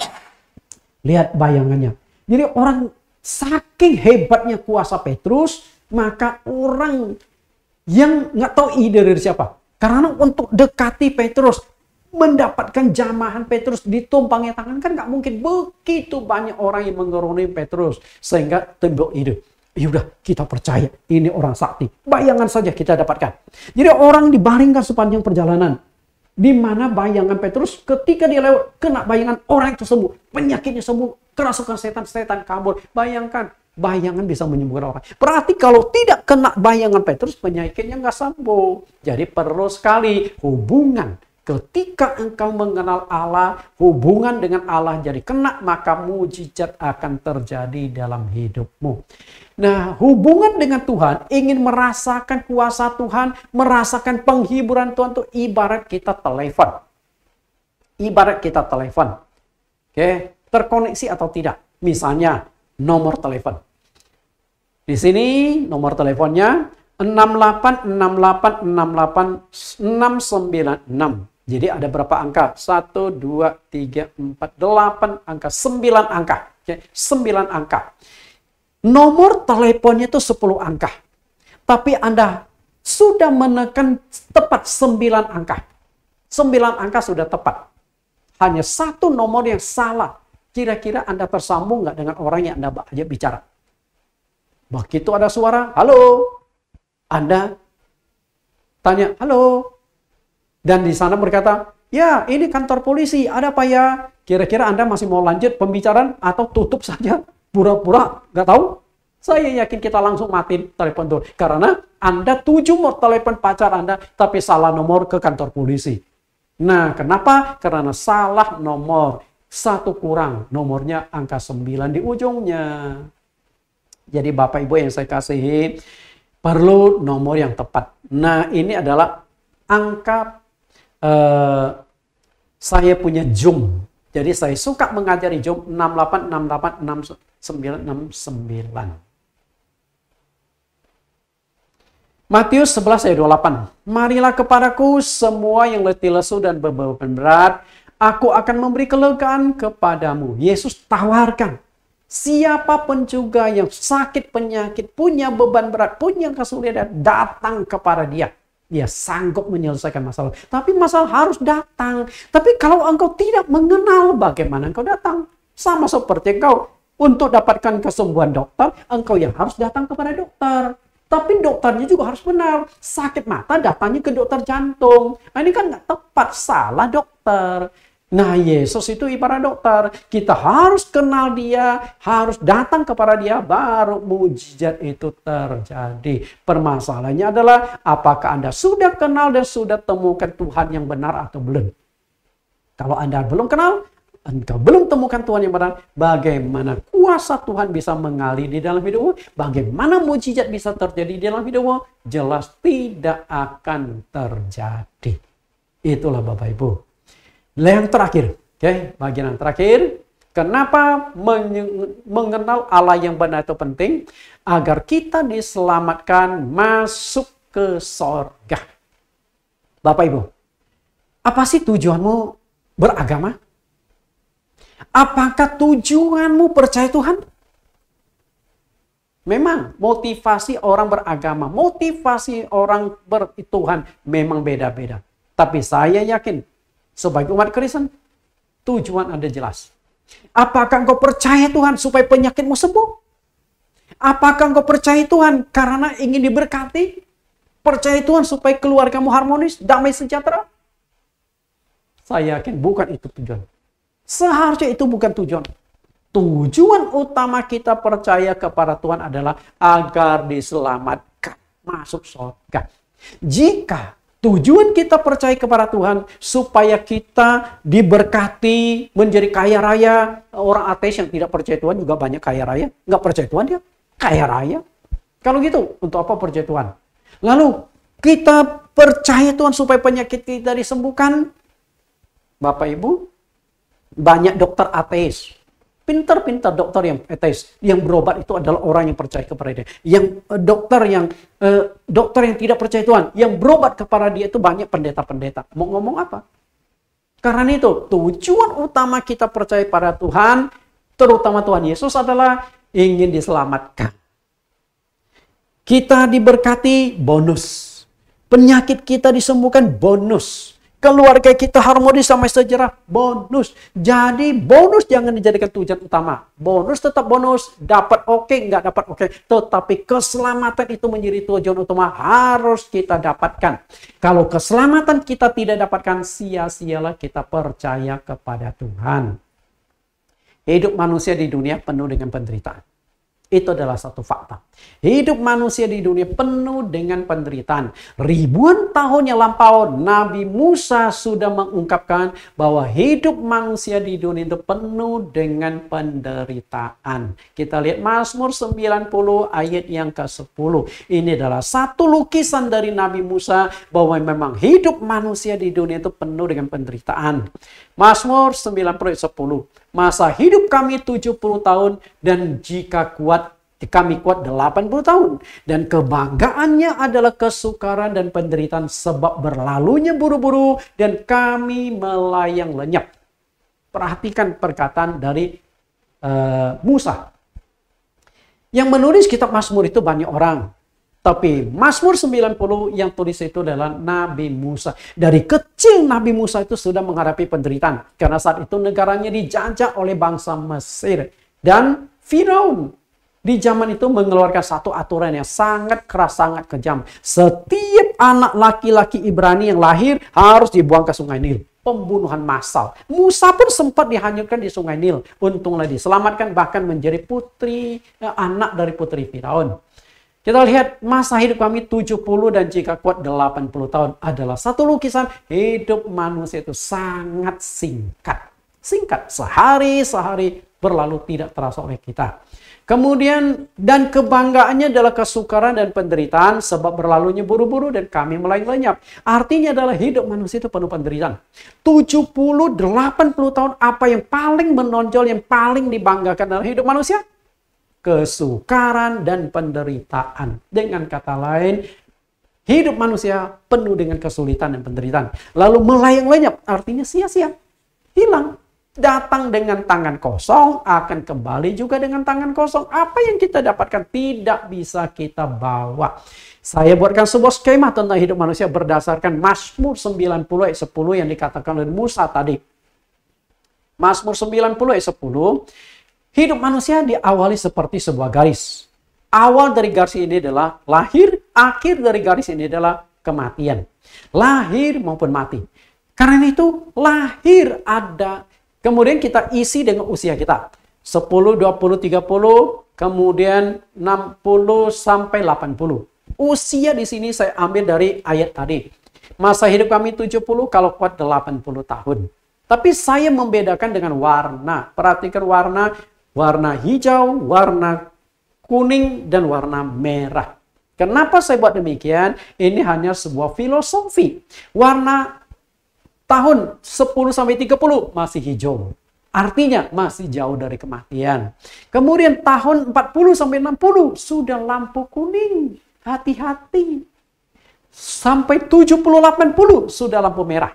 Lihat bayangannya. Jadi orang saking hebatnya kuasa Petrus, maka orang yang nggak tahu ide dari siapa. Karena untuk dekati Petrus, mendapatkan jamahan Petrus ditumpangnya tangan, kan nggak mungkin. Begitu banyak orang yang mengeruni Petrus, sehingga timbul ide. Yaudah, kita percaya ini orang sakti. Bayangan saja kita dapatkan. Jadi orang dibaringkan sepanjang perjalanan. Di mana bayangan Petrus ketika dia lewat, kena bayangan, orang itu sembuh. Penyakitnya sembuh, kerasukan setan kabur. Bayangkan, bayangan bisa menyembuhkan orang. Berarti kalau tidak kena bayangan Petrus, penyakitnya nggak sembuh. Jadi perlu sekali hubungan. Ketika engkau mengenal Allah, hubungan dengan Allah jadi kena, maka mujizat akan terjadi dalam hidupmu. Nah, hubungan dengan Tuhan, ingin merasakan kuasa Tuhan, merasakan penghiburan Tuhan, itu ibarat kita telepon. Ibarat kita telepon. Oke, terkoneksi atau tidak. Misalnya, nomor telepon. Di sini nomor teleponnya 686868696. Jadi ada berapa angka? 1, 2, 3, 4, 8 angka, 9 angka. Oke, 9 angka. Nomor teleponnya itu 10 angka. Tapi Anda sudah menekan tepat 9 angka. 9 angka sudah tepat. Hanya satu nomor yang salah. Kira-kira Anda tersambung nggak dengan orang yang Anda ajak bicara? Begitu ada suara, halo. Anda tanya, halo. Dan di sana berkata, ya ini kantor polisi, ada apa ya? Kira-kira Anda masih mau lanjut pembicaraan atau tutup saja? Pura-pura nggak tahu? Saya yakin kita langsung mati telepon itu. Karena Anda tuju mau telepon pacar Anda, tapi salah nomor ke kantor polisi. Nah, kenapa? Karena salah nomor. Satu kurang, nomornya angka 9 di ujungnya. Jadi Bapak Ibu yang saya kasihi, perlu nomor yang tepat. Nah, ini adalah angka saya punya Zoom. Jadi saya suka mengajari Zoom 68686969. Matius 11 ayat 28. Marilah kepadaku semua yang letih lesu dan beban berat, aku akan memberi kelegaan kepadamu. Yesus tawarkan. Siapapun juga yang sakit penyakit, punya beban berat, punya kesulitan, datang kepada dia. Dia sanggup menyelesaikan masalah. Tapi masalah harus datang. Tapi kalau engkau tidak mengenal, bagaimana engkau datang? Sama seperti engkau untuk dapatkan kesembuhan dokter, engkau yang harus datang kepada dokter. Tapi dokternya juga harus benar. Sakit mata datangnya ke dokter jantung. Nah, ini kan nggak tepat, salah dokter. Nah, Yesus itu ibarat dokter. Kita harus kenal dia, harus datang kepada dia, baru mujizat itu terjadi. Permasalahannya adalah, apakah Anda sudah kenal dan sudah temukan Tuhan yang benar atau belum? Kalau Anda belum kenal, engkau belum temukan Tuhan yang benar, bagaimana kuasa Tuhan bisa mengalir di dalam hidupmu? Bagaimana mujizat bisa terjadi di dalam hidupmu? Jelas tidak akan terjadi. Itulah Bapak Ibu. Yang terakhir, bagian yang terakhir, kenapa mengenal Allah yang benar itu penting? Agar kita diselamatkan masuk ke sorga. Bapak Ibu, apa sih tujuanmu beragama? Apakah tujuanmu percaya Tuhan? Memang motivasi orang beragama, motivasi orang bertuhan memang beda-beda. Tapi saya yakin, sebagai umat Kristen, tujuan Anda jelas. Apakah engkau percaya Tuhan supaya penyakitmu sembuh? Apakah engkau percaya Tuhan karena ingin diberkati? Percaya Tuhan supaya keluargamu harmonis, damai sejahtera? Saya yakin bukan itu tujuan. Seharusnya itu bukan tujuan. Tujuan utama kita percaya kepada Tuhan adalah agar diselamatkan, masuk surga. Jika tujuan kita percaya kepada Tuhan supaya kita diberkati, menjadi kaya raya. Orang ateis yang tidak percaya Tuhan juga banyak kaya raya. Nggak percaya Tuhan dia kaya raya. Kalau gitu, untuk apa percaya Tuhan? Lalu kita percaya Tuhan supaya penyakit kita disembuhkan. Bapak Ibu, banyak dokter ateis. Pintar-pintar dokter yang ateis, yang berobat itu adalah orang yang percaya kepada dia. Yang dokter yang tidak percaya Tuhan, yang berobat kepada dia itu banyak pendeta-pendeta. Mau ngomong apa? Karena itu tujuan utama kita percaya pada Tuhan terutama Tuhan Yesus adalah ingin diselamatkan. Kita diberkati, bonus. Penyakit kita disembuhkan, bonus. Keluarga kita harmonis sampai sejarah, bonus. Jadi bonus jangan dijadikan tujuan utama. Bonus tetap bonus, dapat oke, nggak dapat oke. Tetapi keselamatan itu menjadi tujuan utama, harus kita dapatkan. Kalau keselamatan kita tidak dapatkan, sia-sialah kita percaya kepada Tuhan. Hidup manusia di dunia penuh dengan penderitaan. Itu adalah satu fakta. Hidup manusia di dunia penuh dengan penderitaan. Ribuan tahun yang lampau, Nabi Musa sudah mengungkapkan bahwa hidup manusia di dunia itu penuh dengan penderitaan. Kita lihat Mazmur 90 ayat yang ke-10. Ini adalah satu lukisan dari Nabi Musa bahwa memang hidup manusia di dunia itu penuh dengan penderitaan. Mazmur 90 ayat 10. Masa hidup kami 70 tahun dan jika kuat kami kuat 80 tahun. Dan kebanggaannya adalah kesukaran dan penderitaan sebab berlalunya buru-buru dan kami melayang lenyap. Perhatikan perkataan dari Musa. Yang menulis kitab Mazmur itu banyak orang. Tapi Mazmur 90 yang tulis itu adalah Nabi Musa. Dari kecil Nabi Musa itu sudah menghadapi penderitaan. Karena saat itu negaranya dijajah oleh bangsa Mesir. Dan Firaun di zaman itu mengeluarkan satu aturan yang sangat keras, sangat kejam. Setiap anak laki-laki Ibrani yang lahir harus dibuang ke Sungai Nil. Pembunuhan massal. Musa pun sempat dihanyutkan di Sungai Nil. Untunglah diselamatkan, bahkan menjadi anak dari putri Firaun. Kita lihat masa hidup kami 70 dan jika kuat 80 tahun adalah satu lukisan hidup manusia itu sangat singkat. Singkat, sehari-sehari berlalu tidak terasa oleh kita. Kemudian, dan kebanggaannya adalah kesukaran dan penderitaan sebab berlalunya buru-buru dan kami melayang lenyap. Artinya adalah hidup manusia itu penuh penderitaan. 70, 80 tahun apa yang paling menonjol, yang paling dibanggakan dalam hidup manusia? Kesukaran dan penderitaan. Dengan kata lain, hidup manusia penuh dengan kesulitan dan penderitaan. Lalu melayang lenyap, artinya sia-sia, hilang. Datang dengan tangan kosong, akan kembali juga dengan tangan kosong. Apa yang kita dapatkan tidak bisa kita bawa. Saya buatkan sebuah skema tentang hidup manusia berdasarkan Mazmur 90 ayat 10 yang dikatakan oleh Musa tadi. Mazmur 90 ayat 10. Hidup manusia diawali seperti sebuah garis. Awal dari garis ini adalah lahir, akhir dari garis ini adalah kematian. Lahir maupun mati. Karena itu lahir ada, kemudian kita isi dengan usia kita. 10, 20, 30, kemudian 60 sampai 80. Usia di sini saya ambil dari ayat tadi. Masa hidup kami 70, kalau kuat 80 tahun. Tapi saya membedakan dengan warna. Perhatikan warna. Warna hijau, warna kuning, dan warna merah. Kenapa saya buat demikian? Ini hanya sebuah filosofi. Warna tahun 10-30 masih hijau. Artinya masih jauh dari kematian. Kemudian tahun 40-60 sudah lampu kuning. Hati-hati. Sampai 70-80 sudah lampu merah.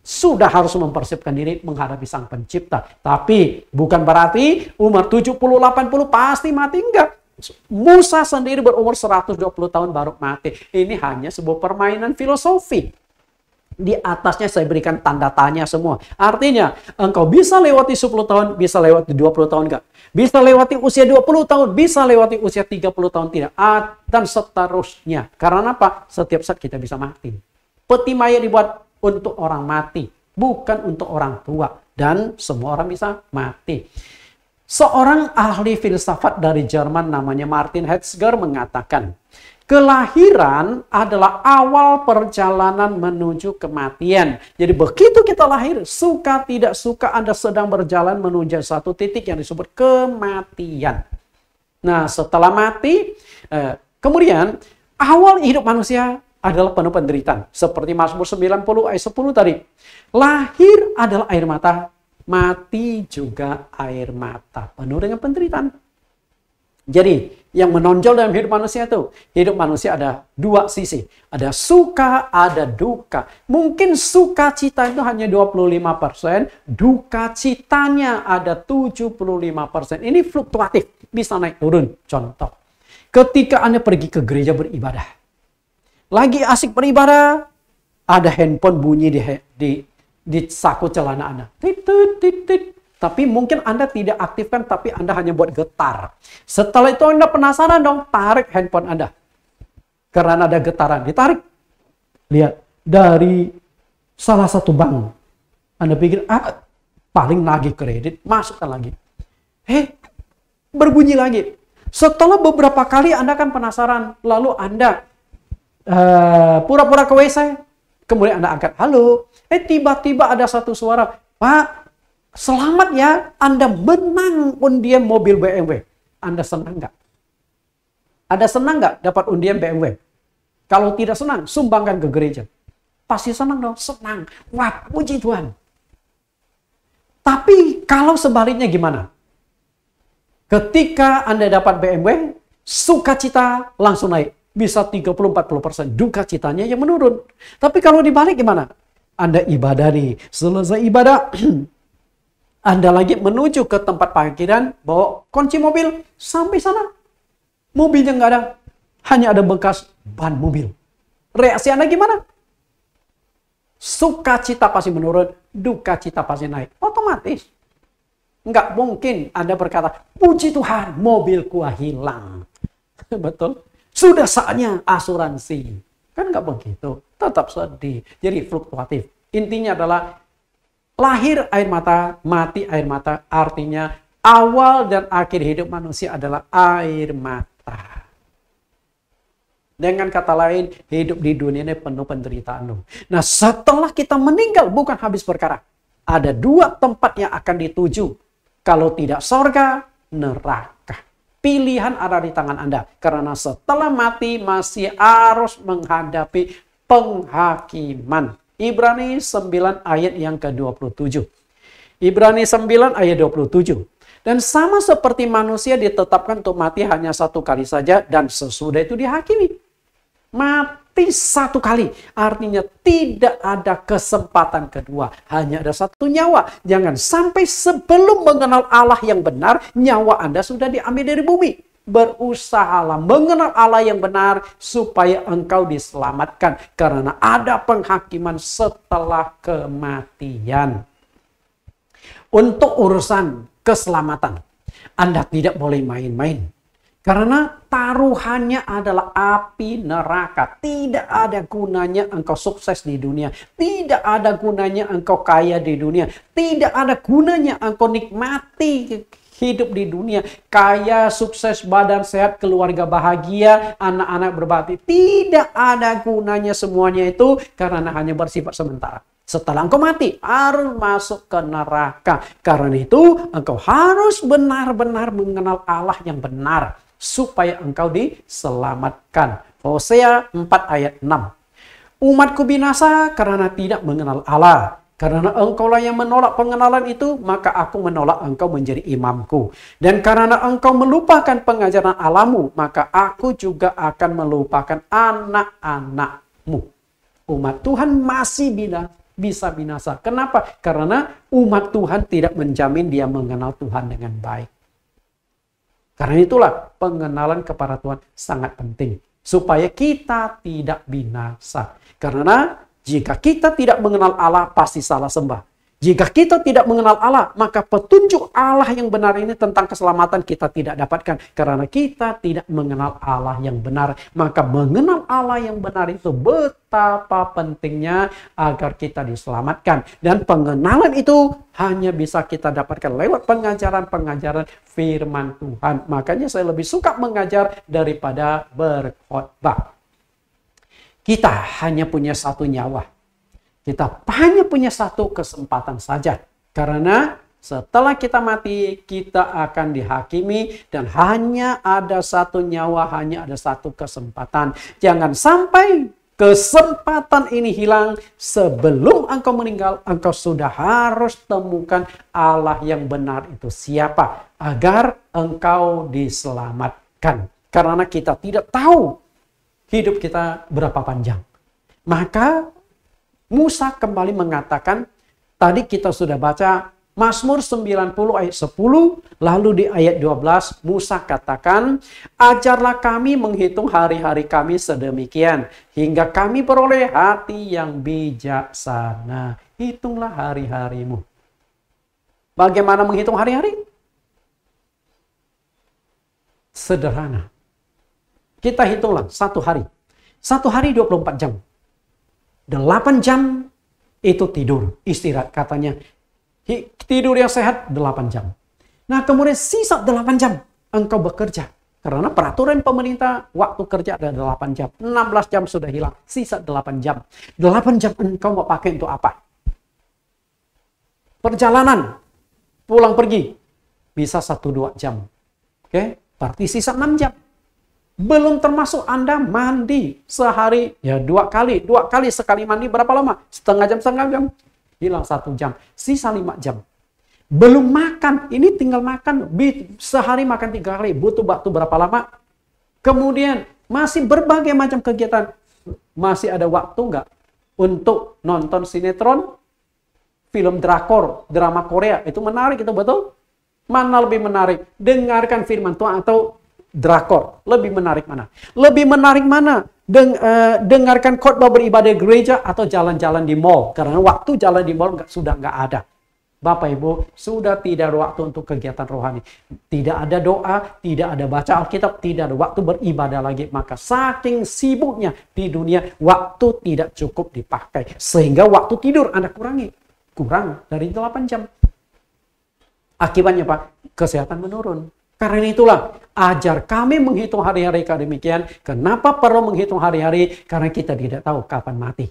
Sudah harus mempersiapkan diri menghadapi Sang Pencipta. Tapi bukan berarti umur 70-80 pasti mati, enggak. Musa sendiri berumur 120 tahun baru mati. Ini hanya sebuah permainan filosofi. Di atasnya saya berikan tanda tanya semua. Artinya, engkau bisa lewati 10 tahun, bisa lewati 20 tahun enggak. Bisa lewati usia 20 tahun, bisa lewati usia 30 tahun tidak. Dan seterusnya. Karena apa? Setiap saat kita bisa mati. Peti mayat dibuat untuk orang mati, bukan untuk orang tua. Dan semua orang bisa mati. Seorang ahli filsafat dari Jerman namanya Martin Heidegger mengatakan, kelahiran adalah awal perjalanan menuju kematian. Jadi begitu kita lahir, suka tidak suka Anda sedang berjalan menuju satu titik yang disebut kematian. Nah, setelah mati, kemudian awal hidup manusia adalah penuh penderitaan. Seperti Mazmur 90 ayat 10 tadi. Lahir adalah air mata, mati juga air mata. Penuh dengan penderitaan. Jadi, yang menonjol dalam hidup manusia itu, hidup manusia ada dua sisi. Ada suka, ada duka. Mungkin sukacita itu hanya 25%, duka citanya ada 75%. Ini fluktuatif, bisa naik turun. Contoh, ketika Anda pergi ke gereja beribadah, lagi asik beribadah, ada handphone bunyi di saku celana Anda. Tit, tit, tit, tit. Tapi mungkin Anda tidak aktifkan, tapi Anda hanya buat getar. Setelah itu Anda penasaran dong, tarik handphone Anda. Karena ada getaran, ditarik. Lihat, dari salah satu bank. Anda pikir, paling nagih kredit, masukkan lagi. Berbunyi lagi. Setelah beberapa kali Anda kan penasaran, lalu Anda pura-pura ke WC, kemudian Anda angkat, halo. Tiba-tiba ada satu suara, Pak, selamat ya, Anda menang undian mobil BMW. Anda senang nggak? Anda senang nggak dapat undian BMW? Kalau tidak senang, sumbangkan ke gereja. Pasti senang dong, senang. Wah, puji Tuhan. Tapi kalau sebaliknya gimana? Ketika Anda dapat BMW, sukacita langsung naik. Bisa 30-40%. Duka citanya yang menurun. Tapi kalau dibalik gimana? Anda ibadah nih. Selesai ibadah, Anda lagi menuju ke tempat parkiran, bawa kunci mobil, sampai sana. Mobilnya nggak ada. Hanya ada bekas ban mobil. Reaksi Anda gimana? Sukacita pasti menurun, duka cita pasti naik. Otomatis. Nggak mungkin Anda berkata, puji Tuhan, mobilku hilang. Betul? Sudah saatnya asuransi. Kan nggak begitu. Tetap sedih. Jadi fluktuatif. Intinya adalah lahir air mata, mati air mata. Artinya awal dan akhir hidup manusia adalah air mata. Dengan kata lain, hidup di dunia ini penuh penderitaan. Nah, setelah kita meninggal, bukan habis perkara. Ada dua tempat yang akan dituju. Kalau tidak sorga, neraka. Pilihan ada di tangan Anda. Karena setelah mati masih harus menghadapi penghakiman. Ibrani 9 ayat yang ke-27. Ibrani 9 ayat 27. Dan sama seperti manusia ditetapkan untuk mati hanya satu kali saja dan sesudah itu dihakimi. Mati satu kali. Artinya tidak ada kesempatan kedua. Hanya ada satu nyawa. Jangan sampai sebelum mengenal Allah yang benar, nyawa Anda sudah diambil dari bumi. Berusahalah mengenal Allah yang benar supaya engkau diselamatkan. Karena ada penghakiman setelah kematian. Untuk urusan keselamatan, Anda tidak boleh main-main. Karena taruhannya adalah api neraka. Tidak ada gunanya engkau sukses di dunia. Tidak ada gunanya engkau kaya di dunia. Tidak ada gunanya engkau nikmati hidup di dunia. Kaya, sukses, badan sehat, keluarga bahagia, anak-anak berbakti. Tidak ada gunanya semuanya itu karena hanya bersifat sementara. Setelah engkau mati, harus masuk ke neraka. Karena itu, engkau harus benar-benar mengenal Allah yang benar. Supaya engkau diselamatkan. Hosea 4 ayat 6. Umatku binasa karena tidak mengenal Allah. Karena engkaulah yang menolak pengenalan itu, maka aku menolak engkau menjadi imamku. Dan karena engkau melupakan pengajaran Allahmu, maka aku juga akan melupakan anak-anakmu. Umat Tuhan masih bisa binasa. Kenapa? Karena umat Tuhan tidak menjamin dia mengenal Tuhan dengan baik. Karena itulah pengenalan kepada Tuhan sangat penting. Supaya kita tidak binasa. Karena jika kita tidak mengenal Allah, pasti salah sembah. Jika kita tidak mengenal Allah, maka petunjuk Allah yang benar ini tentang keselamatan kita tidak dapatkan. Karena kita tidak mengenal Allah yang benar. Maka mengenal Allah yang benar itu betapa pentingnya agar kita diselamatkan. Dan pengenalan itu hanya bisa kita dapatkan lewat pengajaran-pengajaran firman Tuhan. Makanya saya lebih suka mengajar daripada berkhotbah. Kita hanya punya satu nyawa. Kita hanya punya satu kesempatan saja. Karena setelah kita mati, kita akan dihakimi. Dan hanya ada satu nyawa, hanya ada satu kesempatan. Jangan sampai kesempatan ini hilang, sebelum engkau meninggal, engkau sudah harus temukan Allah yang benar itu siapa, agar engkau diselamatkan. Karena kita tidak tahu hidup kita berapa panjang. Maka Musa kembali mengatakan, tadi kita sudah baca Mazmur 90 ayat 10, lalu di ayat 12 Musa katakan, ajarlah kami menghitung hari-hari kami sedemikian, hingga kami peroleh hati yang bijaksana. Hitunglah hari-harimu. Bagaimana menghitung hari-hari? Sederhana. Kita hitunglah satu hari. Satu hari 24 jam. 8 jam itu tidur, istirahat katanya. Tidur yang sehat 8 jam. Nah kemudian sisa 8 jam engkau bekerja. Karena peraturan pemerintah waktu kerja ada 8 jam. 16 jam sudah hilang. Sisa 8 jam. 8 jam engkau mau pakai untuk apa? Perjalanan. Pulang pergi. Bisa 1-2 jam. Oke? Berarti sisa 6 jam. Belum termasuk Anda mandi sehari. Ya 2 kali. 2 kali sekali mandi berapa lama? Setengah jam. Hilang 1 jam. Sisa 5 jam. Belum makan. Ini tinggal makan. Sehari makan 3 kali. Butuh waktu berapa lama? Kemudian masih berbagai macam kegiatan. Masih ada waktu nggak untuk nonton sinetron? Film drakor, drama Korea. Itu menarik, itu betul? Mana lebih menarik? Dengarkan firman Tuhan atau drakor? Lebih menarik mana? Lebih menarik mana? Dengarkan khotbah beribadah gereja atau jalan-jalan di mall? Karena waktu jalan di mall sudah nggak ada. Bapak Ibu, sudah tidak ada waktu untuk kegiatan rohani. Tidak ada doa, tidak ada baca Alkitab, tidak ada waktu beribadah lagi. Maka saking sibuknya di dunia, waktu tidak cukup dipakai. Sehingga waktu tidur Anda kurangi. Kurang dari 8 jam. Akibatnya Pak, kesehatan menurun. Karena itulah, ajar kami menghitung hari-hari demikian. Kenapa perlu menghitung hari-hari? Karena kita tidak tahu kapan mati.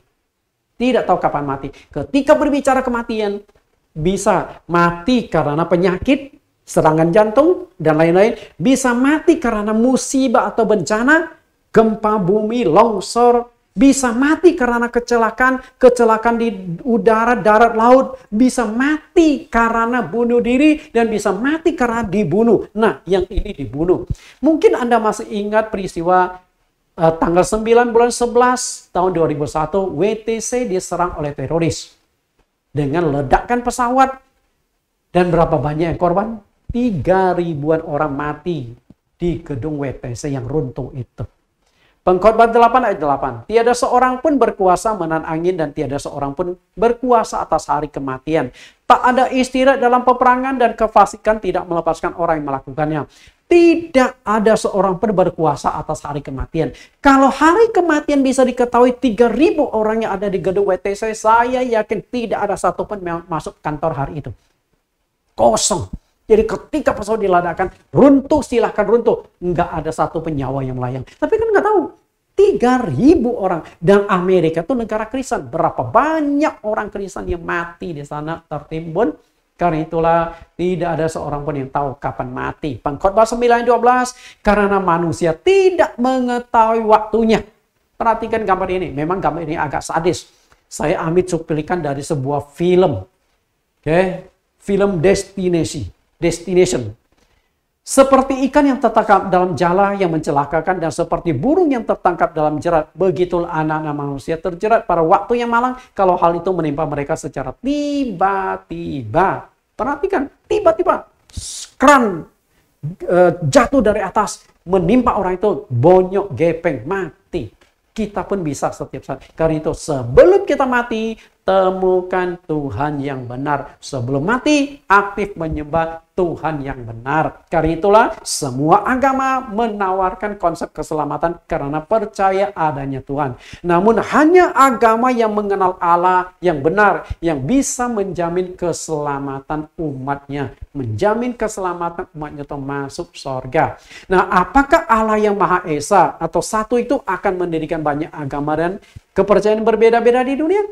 Tidak tahu kapan mati. Ketika berbicara kematian, bisa mati karena penyakit, serangan jantung, dan lain-lain. Bisa mati karena musibah atau bencana, gempa bumi, longsor. Bisa mati karena kecelakaan di udara, darat, laut. Bisa mati karena bunuh diri dan bisa mati karena dibunuh. Nah, yang ini dibunuh. Mungkin Anda masih ingat peristiwa tanggal 9 bulan 11 tahun 2001, WTC diserang oleh teroris dengan ledakan pesawat. Dan berapa banyak yang korban? 3.000-an orang mati di gedung WTC yang runtuh itu. Pengkhotbah 8 ayat 8. Tiada seorang pun berkuasa menahan angin dan tiada seorang pun berkuasa atas hari kematian. Tak ada istirahat dalam peperangan dan kefasikan tidak melepaskan orang yang melakukannya. Tidak ada seorang pun berkuasa atas hari kematian. Kalau hari kematian bisa diketahui 3.000 orang yang ada di gedung WTC, saya yakin tidak ada satupun yang masuk kantor hari itu. Kosong. Jadi ketika pesawat diledakkan, runtuh, silahkan runtuh. Nggak ada satu penyawa yang melayang. Tapi kan nggak tahu. 3.000 orang. Dan Amerika itu negara Kristen. Berapa banyak orang Kristen yang mati di sana tertimbun. Karena itulah tidak ada seorang pun yang tahu kapan mati. Pengkhotbah 9:12. Karena manusia tidak mengetahui waktunya. Perhatikan gambar ini. Memang gambar ini agak sadis. Saya ambil cuplikan dari sebuah film. Oke. Film Destination. Seperti ikan yang tertangkap dalam jala yang mencelakakan dan seperti burung yang tertangkap dalam jerat, begitulah anak-anak manusia terjerat pada waktu yang malang kalau hal itu menimpa mereka secara tiba-tiba. Perhatikan, tiba-tiba keran jatuh dari atas menimpa orang itu, bonyok, gepeng, mati. Kita pun bisa setiap saat. Karena itu sebelum kita mati, temukan Tuhan yang benar. Sebelum mati, aktif menyembah Tuhan yang benar. Karena itulah semua agama menawarkan konsep keselamatan karena percaya adanya Tuhan. Namun hanya agama yang mengenal Allah yang benar yang bisa menjamin keselamatan umatnya. Menjamin keselamatan umatnya untuk masuk surga. Nah, apakah Allah yang Maha Esa atau satu itu akan mendirikan banyak agama dan kepercayaan berbeda-beda di dunia?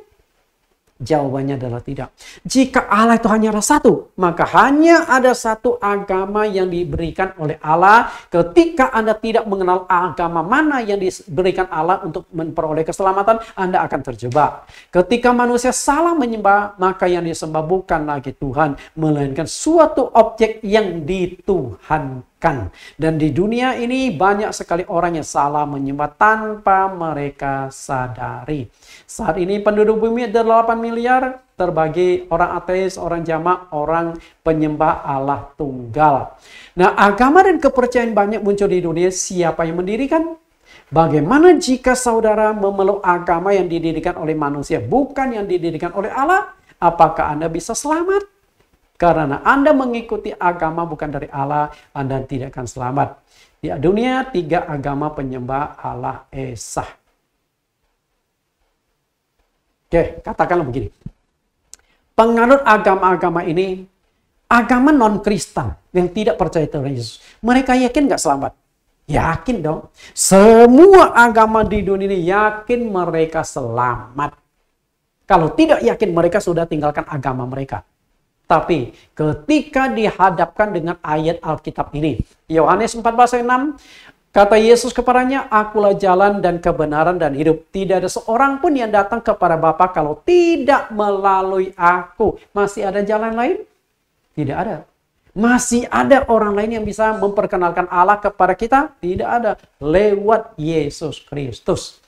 Jawabannya adalah tidak. Jika Allah itu hanya ada satu, maka hanya ada satu agama yang diberikan oleh Allah. Ketika Anda tidak mengenal agama mana yang diberikan Allah untuk memperoleh keselamatan, Anda akan terjebak. Ketika manusia salah menyembah, maka yang disembah bukan lagi Tuhan, melainkan suatu objek yang dituhankan. Dan di dunia ini banyak sekali orang yang salah menyembah tanpa mereka sadari. Saat ini penduduk bumi ada 8 miliar, terbagi orang ateis, orang jamak, orang penyembah Allah tunggal. Nah, agama dan kepercayaan banyak muncul di dunia. Siapa yang mendirikan? Bagaimana jika saudara memeluk agama yang didirikan oleh manusia, bukan yang didirikan oleh Allah? Apakah Anda bisa selamat? Karena Anda mengikuti agama bukan dari Allah, Anda tidak akan selamat. Di dunia 3 agama penyembah Allah Esa. Oke, katakanlah begini. Penganut agama-agama ini, agama non-Kristen yang tidak percaya Tuhan Yesus, mereka yakin nggak selamat? Yakin dong. Semua agama di dunia ini yakin mereka selamat. Kalau tidak yakin, mereka sudah tinggalkan agama mereka. Tapi ketika dihadapkan dengan ayat Alkitab ini, Yohanes 14 ayat 6, kata Yesus kepadanya, "Akulah jalan dan kebenaran dan hidup. Tidak ada seorang pun yang datang kepada Bapa kalau tidak melalui aku." Masih ada jalan lain? Tidak ada. Masih ada orang lain yang bisa memperkenalkan Allah kepada kita? Tidak ada. Lewat Yesus Kristus.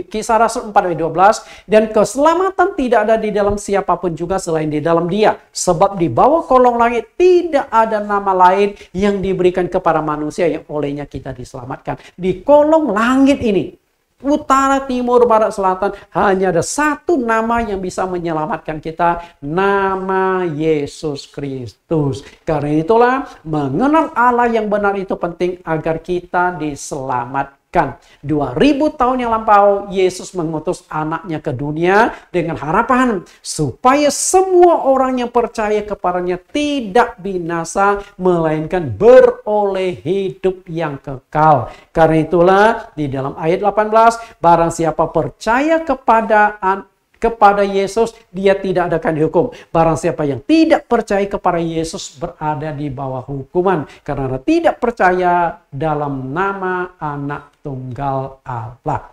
Kisah Rasul 4 ayat 12, dan keselamatan tidak ada di dalam siapapun juga selain di dalam Dia, sebab di bawah kolong langit tidak ada nama lain yang diberikan kepada manusia yang olehnya kita diselamatkan. Di kolong langit ini, utara, timur, barat, selatan, hanya ada satu nama yang bisa menyelamatkan kita, nama Yesus Kristus. Karena itulah mengenal Allah yang benar itu penting agar kita diselamatkan. 2000 tahun yang lampau, Yesus mengutus anaknya ke dunia dengan harapan supaya semua orang yang percaya kepadanya tidak binasa, melainkan beroleh hidup yang kekal. Karena itulah di dalam ayat 18, barang siapa percaya kepada Yesus, dia tidak akan dihukum. Barang siapa yang tidak percaya kepada Yesus berada di bawah hukuman, karena tidak percaya dalam nama Anak Tunggal Allah.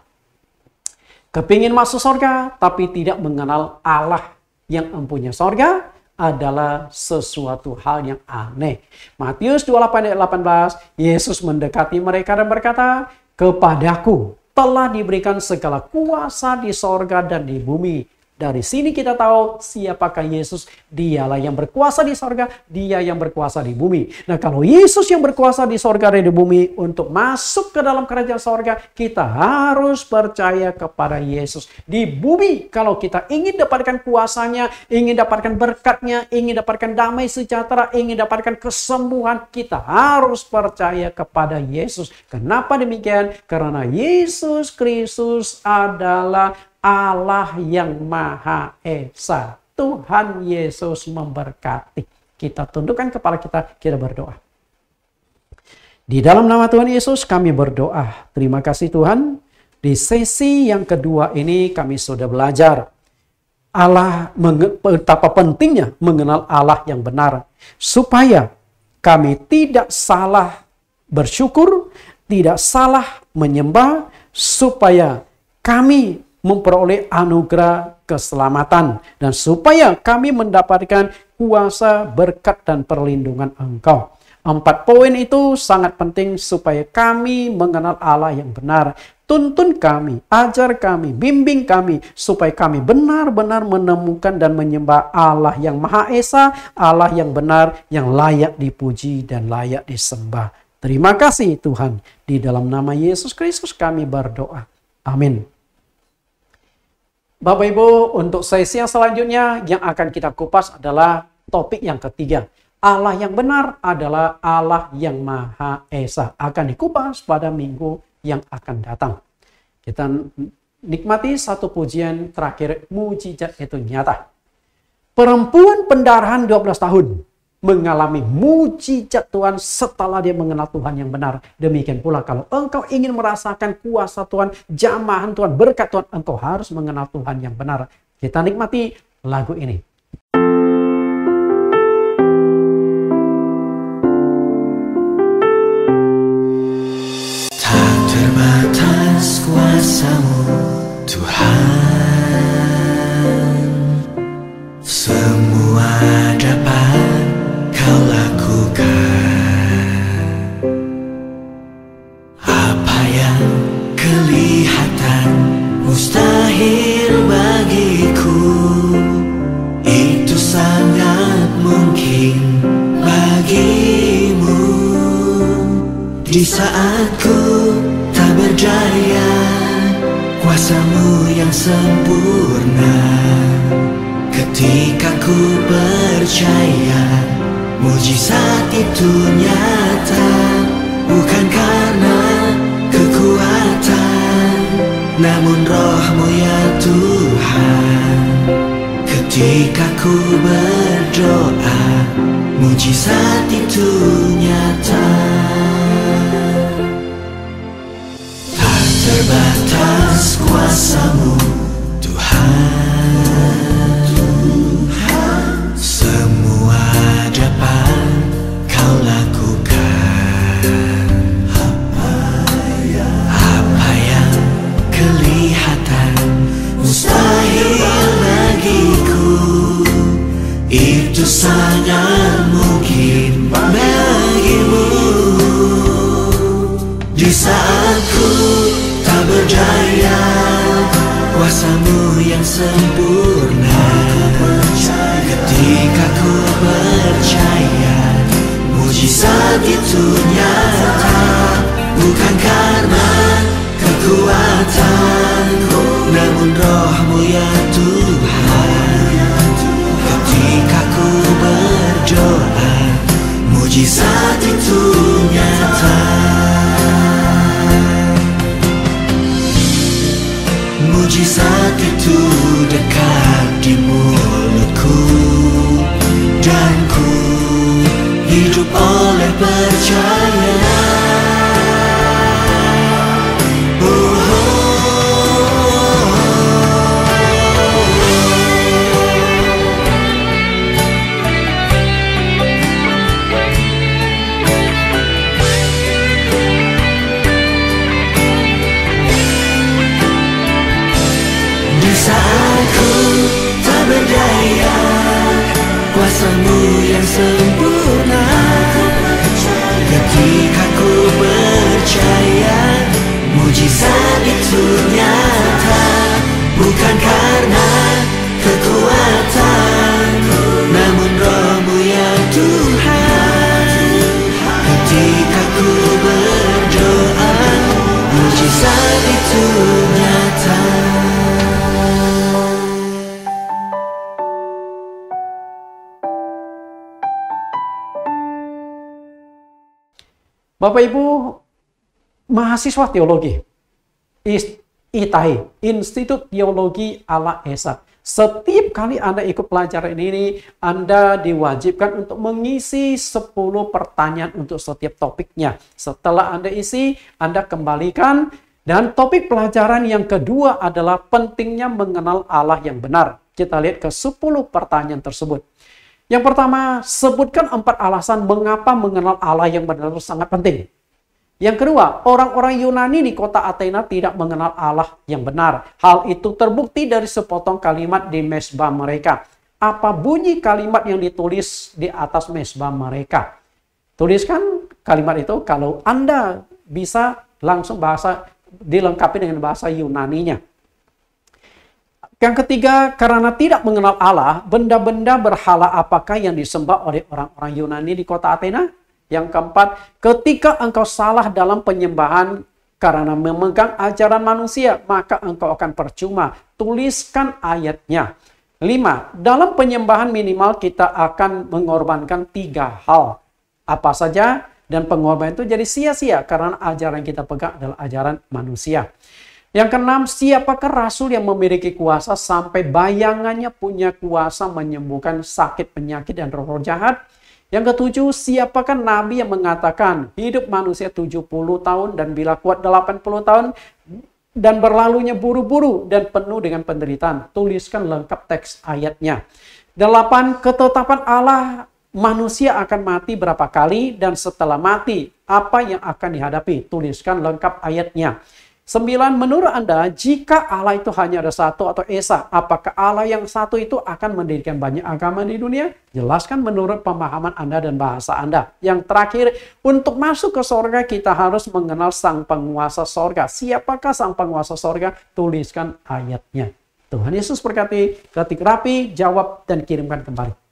Kepingin masuk surga tapi tidak mengenal Allah yang mempunyai surga adalah sesuatu hal yang aneh. Matius 28 ayat 18, Yesus mendekati mereka dan berkata, "Kepadaku telah diberikan segala kuasa di sorga dan di bumi." Dari sini kita tahu siapakah Yesus. Dialah yang berkuasa di sorga, Dia yang berkuasa di bumi. Nah, kalau Yesus yang berkuasa di sorga dan di bumi, untuk masuk ke dalam kerajaan sorga, kita harus percaya kepada Yesus. Di bumi, kalau kita ingin dapatkan kuasanya, ingin dapatkan berkatnya, ingin dapatkan damai sejahtera, ingin dapatkan kesembuhan, kita harus percaya kepada Yesus. Kenapa demikian? Karena Yesus Kristus adalah Allah yang Maha Esa. Tuhan Yesus memberkati. Kita tundukkan kepala kita berdoa. Di dalam nama Tuhan Yesus kami berdoa. Terima kasih Tuhan. Di sesi yang kedua ini kami sudah belajar betapa pentingnya mengenal Allah yang benar. Supaya kami tidak salah bersyukur, tidak salah menyembah, supaya kami memperoleh anugerah keselamatan, dan supaya kami mendapatkan kuasa, berkat, dan perlindungan Engkau. 4 poin itu sangat penting supaya kami mengenal Allah yang benar. Tuntun kami, ajar kami, bimbing kami, supaya kami benar-benar menemukan dan menyembah Allah yang Maha Esa, Allah yang benar, yang layak dipuji dan layak disembah. Terima kasih Tuhan. Di dalam nama Yesus Kristus kami berdoa. Amin. Bapak Ibu, untuk sesi yang selanjutnya yang akan kita kupas adalah topik yang ketiga. Allah yang benar adalah Allah yang Maha Esa. Akan dikupas pada minggu yang akan datang. Kita nikmati satu pujian terakhir, mujizat itu nyata. Perempuan pendarahan 12 tahun mengalami mujizat Tuhan setelah dia mengenal Tuhan yang benar. Demikian pula kalau engkau ingin merasakan kuasa Tuhan, jamahan Tuhan, berkat Tuhan, engkau harus mengenal Tuhan yang benar. Kita nikmati lagu ini. Tak terbatas kuasa-Mu, Tuhan. Semua dapat Kau lakukan. Apa yang kelihatan mustahil bagiku, itu sangat mungkin bagimu. Di saat ku tak berdaya, kuasa-Mu yang sempurna. Ketika ku percaya, mujizat itu nyata. Bukan karena kekuatan, namun Roh-Mu ya Tuhan. Ketika ku berdoa, mujizat itu nyata. Tak terbatas kuasa-Mu, Tuhan. Semua dapat Kau lakukan. Apa yang kelihatan mustahil bagiku, itu sangat mungkin bagimu. Di saat ku tak berdaya, kuasa-Mu yang sempurna. Ketika ku percaya, mujizat itu nyata. Bukan karena kekuatanku, namun Roh-Mu ya Tuhan. Ketika ku berdoa, mujizat itu nyata. Mujizat itu dekat di mulutku, dan ku hidup oleh percaya. Saat ku tak berdaya, kuasa-Mu yang sempurna. Ketika ku percaya, mujizat itu nyata. Bukan karena kekuatan, namun Roh-Mu ya Tuhan. Ketika ku berdoa, mujizat itu nyata. Bapak Ibu, mahasiswa teologi, ITAI, Institut Teologi Allah Esa. Setiap kali Anda ikut pelajaran ini, Anda diwajibkan untuk mengisi 10 pertanyaan untuk setiap topiknya. Setelah Anda isi, Anda kembalikan. Dan topik pelajaran yang kedua adalah pentingnya mengenal Allah yang benar. Kita lihat ke 10 pertanyaan tersebut. Yang pertama, sebutkan 4 alasan mengapa mengenal Allah yang benar itu sangat penting. Yang kedua, orang-orang Yunani di kota Athena tidak mengenal Allah yang benar. Hal itu terbukti dari sepotong kalimat di mezbah mereka. Apa bunyi kalimat yang ditulis di atas mezbah mereka? Tuliskan kalimat itu kalau Anda bisa langsung dilengkapi dengan bahasa Yunaninya. Yang ketiga, karena tidak mengenal Allah, benda-benda berhala apakah yang disembah oleh orang-orang Yunani di kota Athena? Yang keempat, ketika engkau salah dalam penyembahan karena memegang ajaran manusia, maka engkau akan percuma. Tuliskan ayatnya. 5. Dalam penyembahan minimal kita akan mengorbankan 3 hal. Apa saja? Dan pengorbanan itu jadi sia-sia karena ajaran yang kita pegang adalah ajaran manusia. Yang keenam, siapakah rasul yang memiliki kuasa sampai bayangannya punya kuasa menyembuhkan sakit, penyakit, dan roh-roh jahat? Yang ketujuh, siapakah nabi yang mengatakan hidup manusia 70 tahun dan bila kuat 80 tahun? dan berlalunya buru-buru dan penuh dengan penderitaan. Tuliskan lengkap teks ayatnya. 8. Ketetapan Allah manusia akan mati berapa kali dan setelah mati apa yang akan dihadapi. Tuliskan lengkap ayatnya. 9. Menurut Anda, jika Allah itu hanya ada satu atau esa, apakah Allah yang satu itu akan mendirikan banyak agama di dunia? Jelaskan menurut pemahaman Anda dan bahasa Anda. Yang terakhir, untuk masuk ke sorga kita harus mengenal sang penguasa sorga. Siapakah sang penguasa sorga? Tuliskan ayatnya. Tuhan Yesus berkati, ketik rapi, jawab dan kirimkan kembali.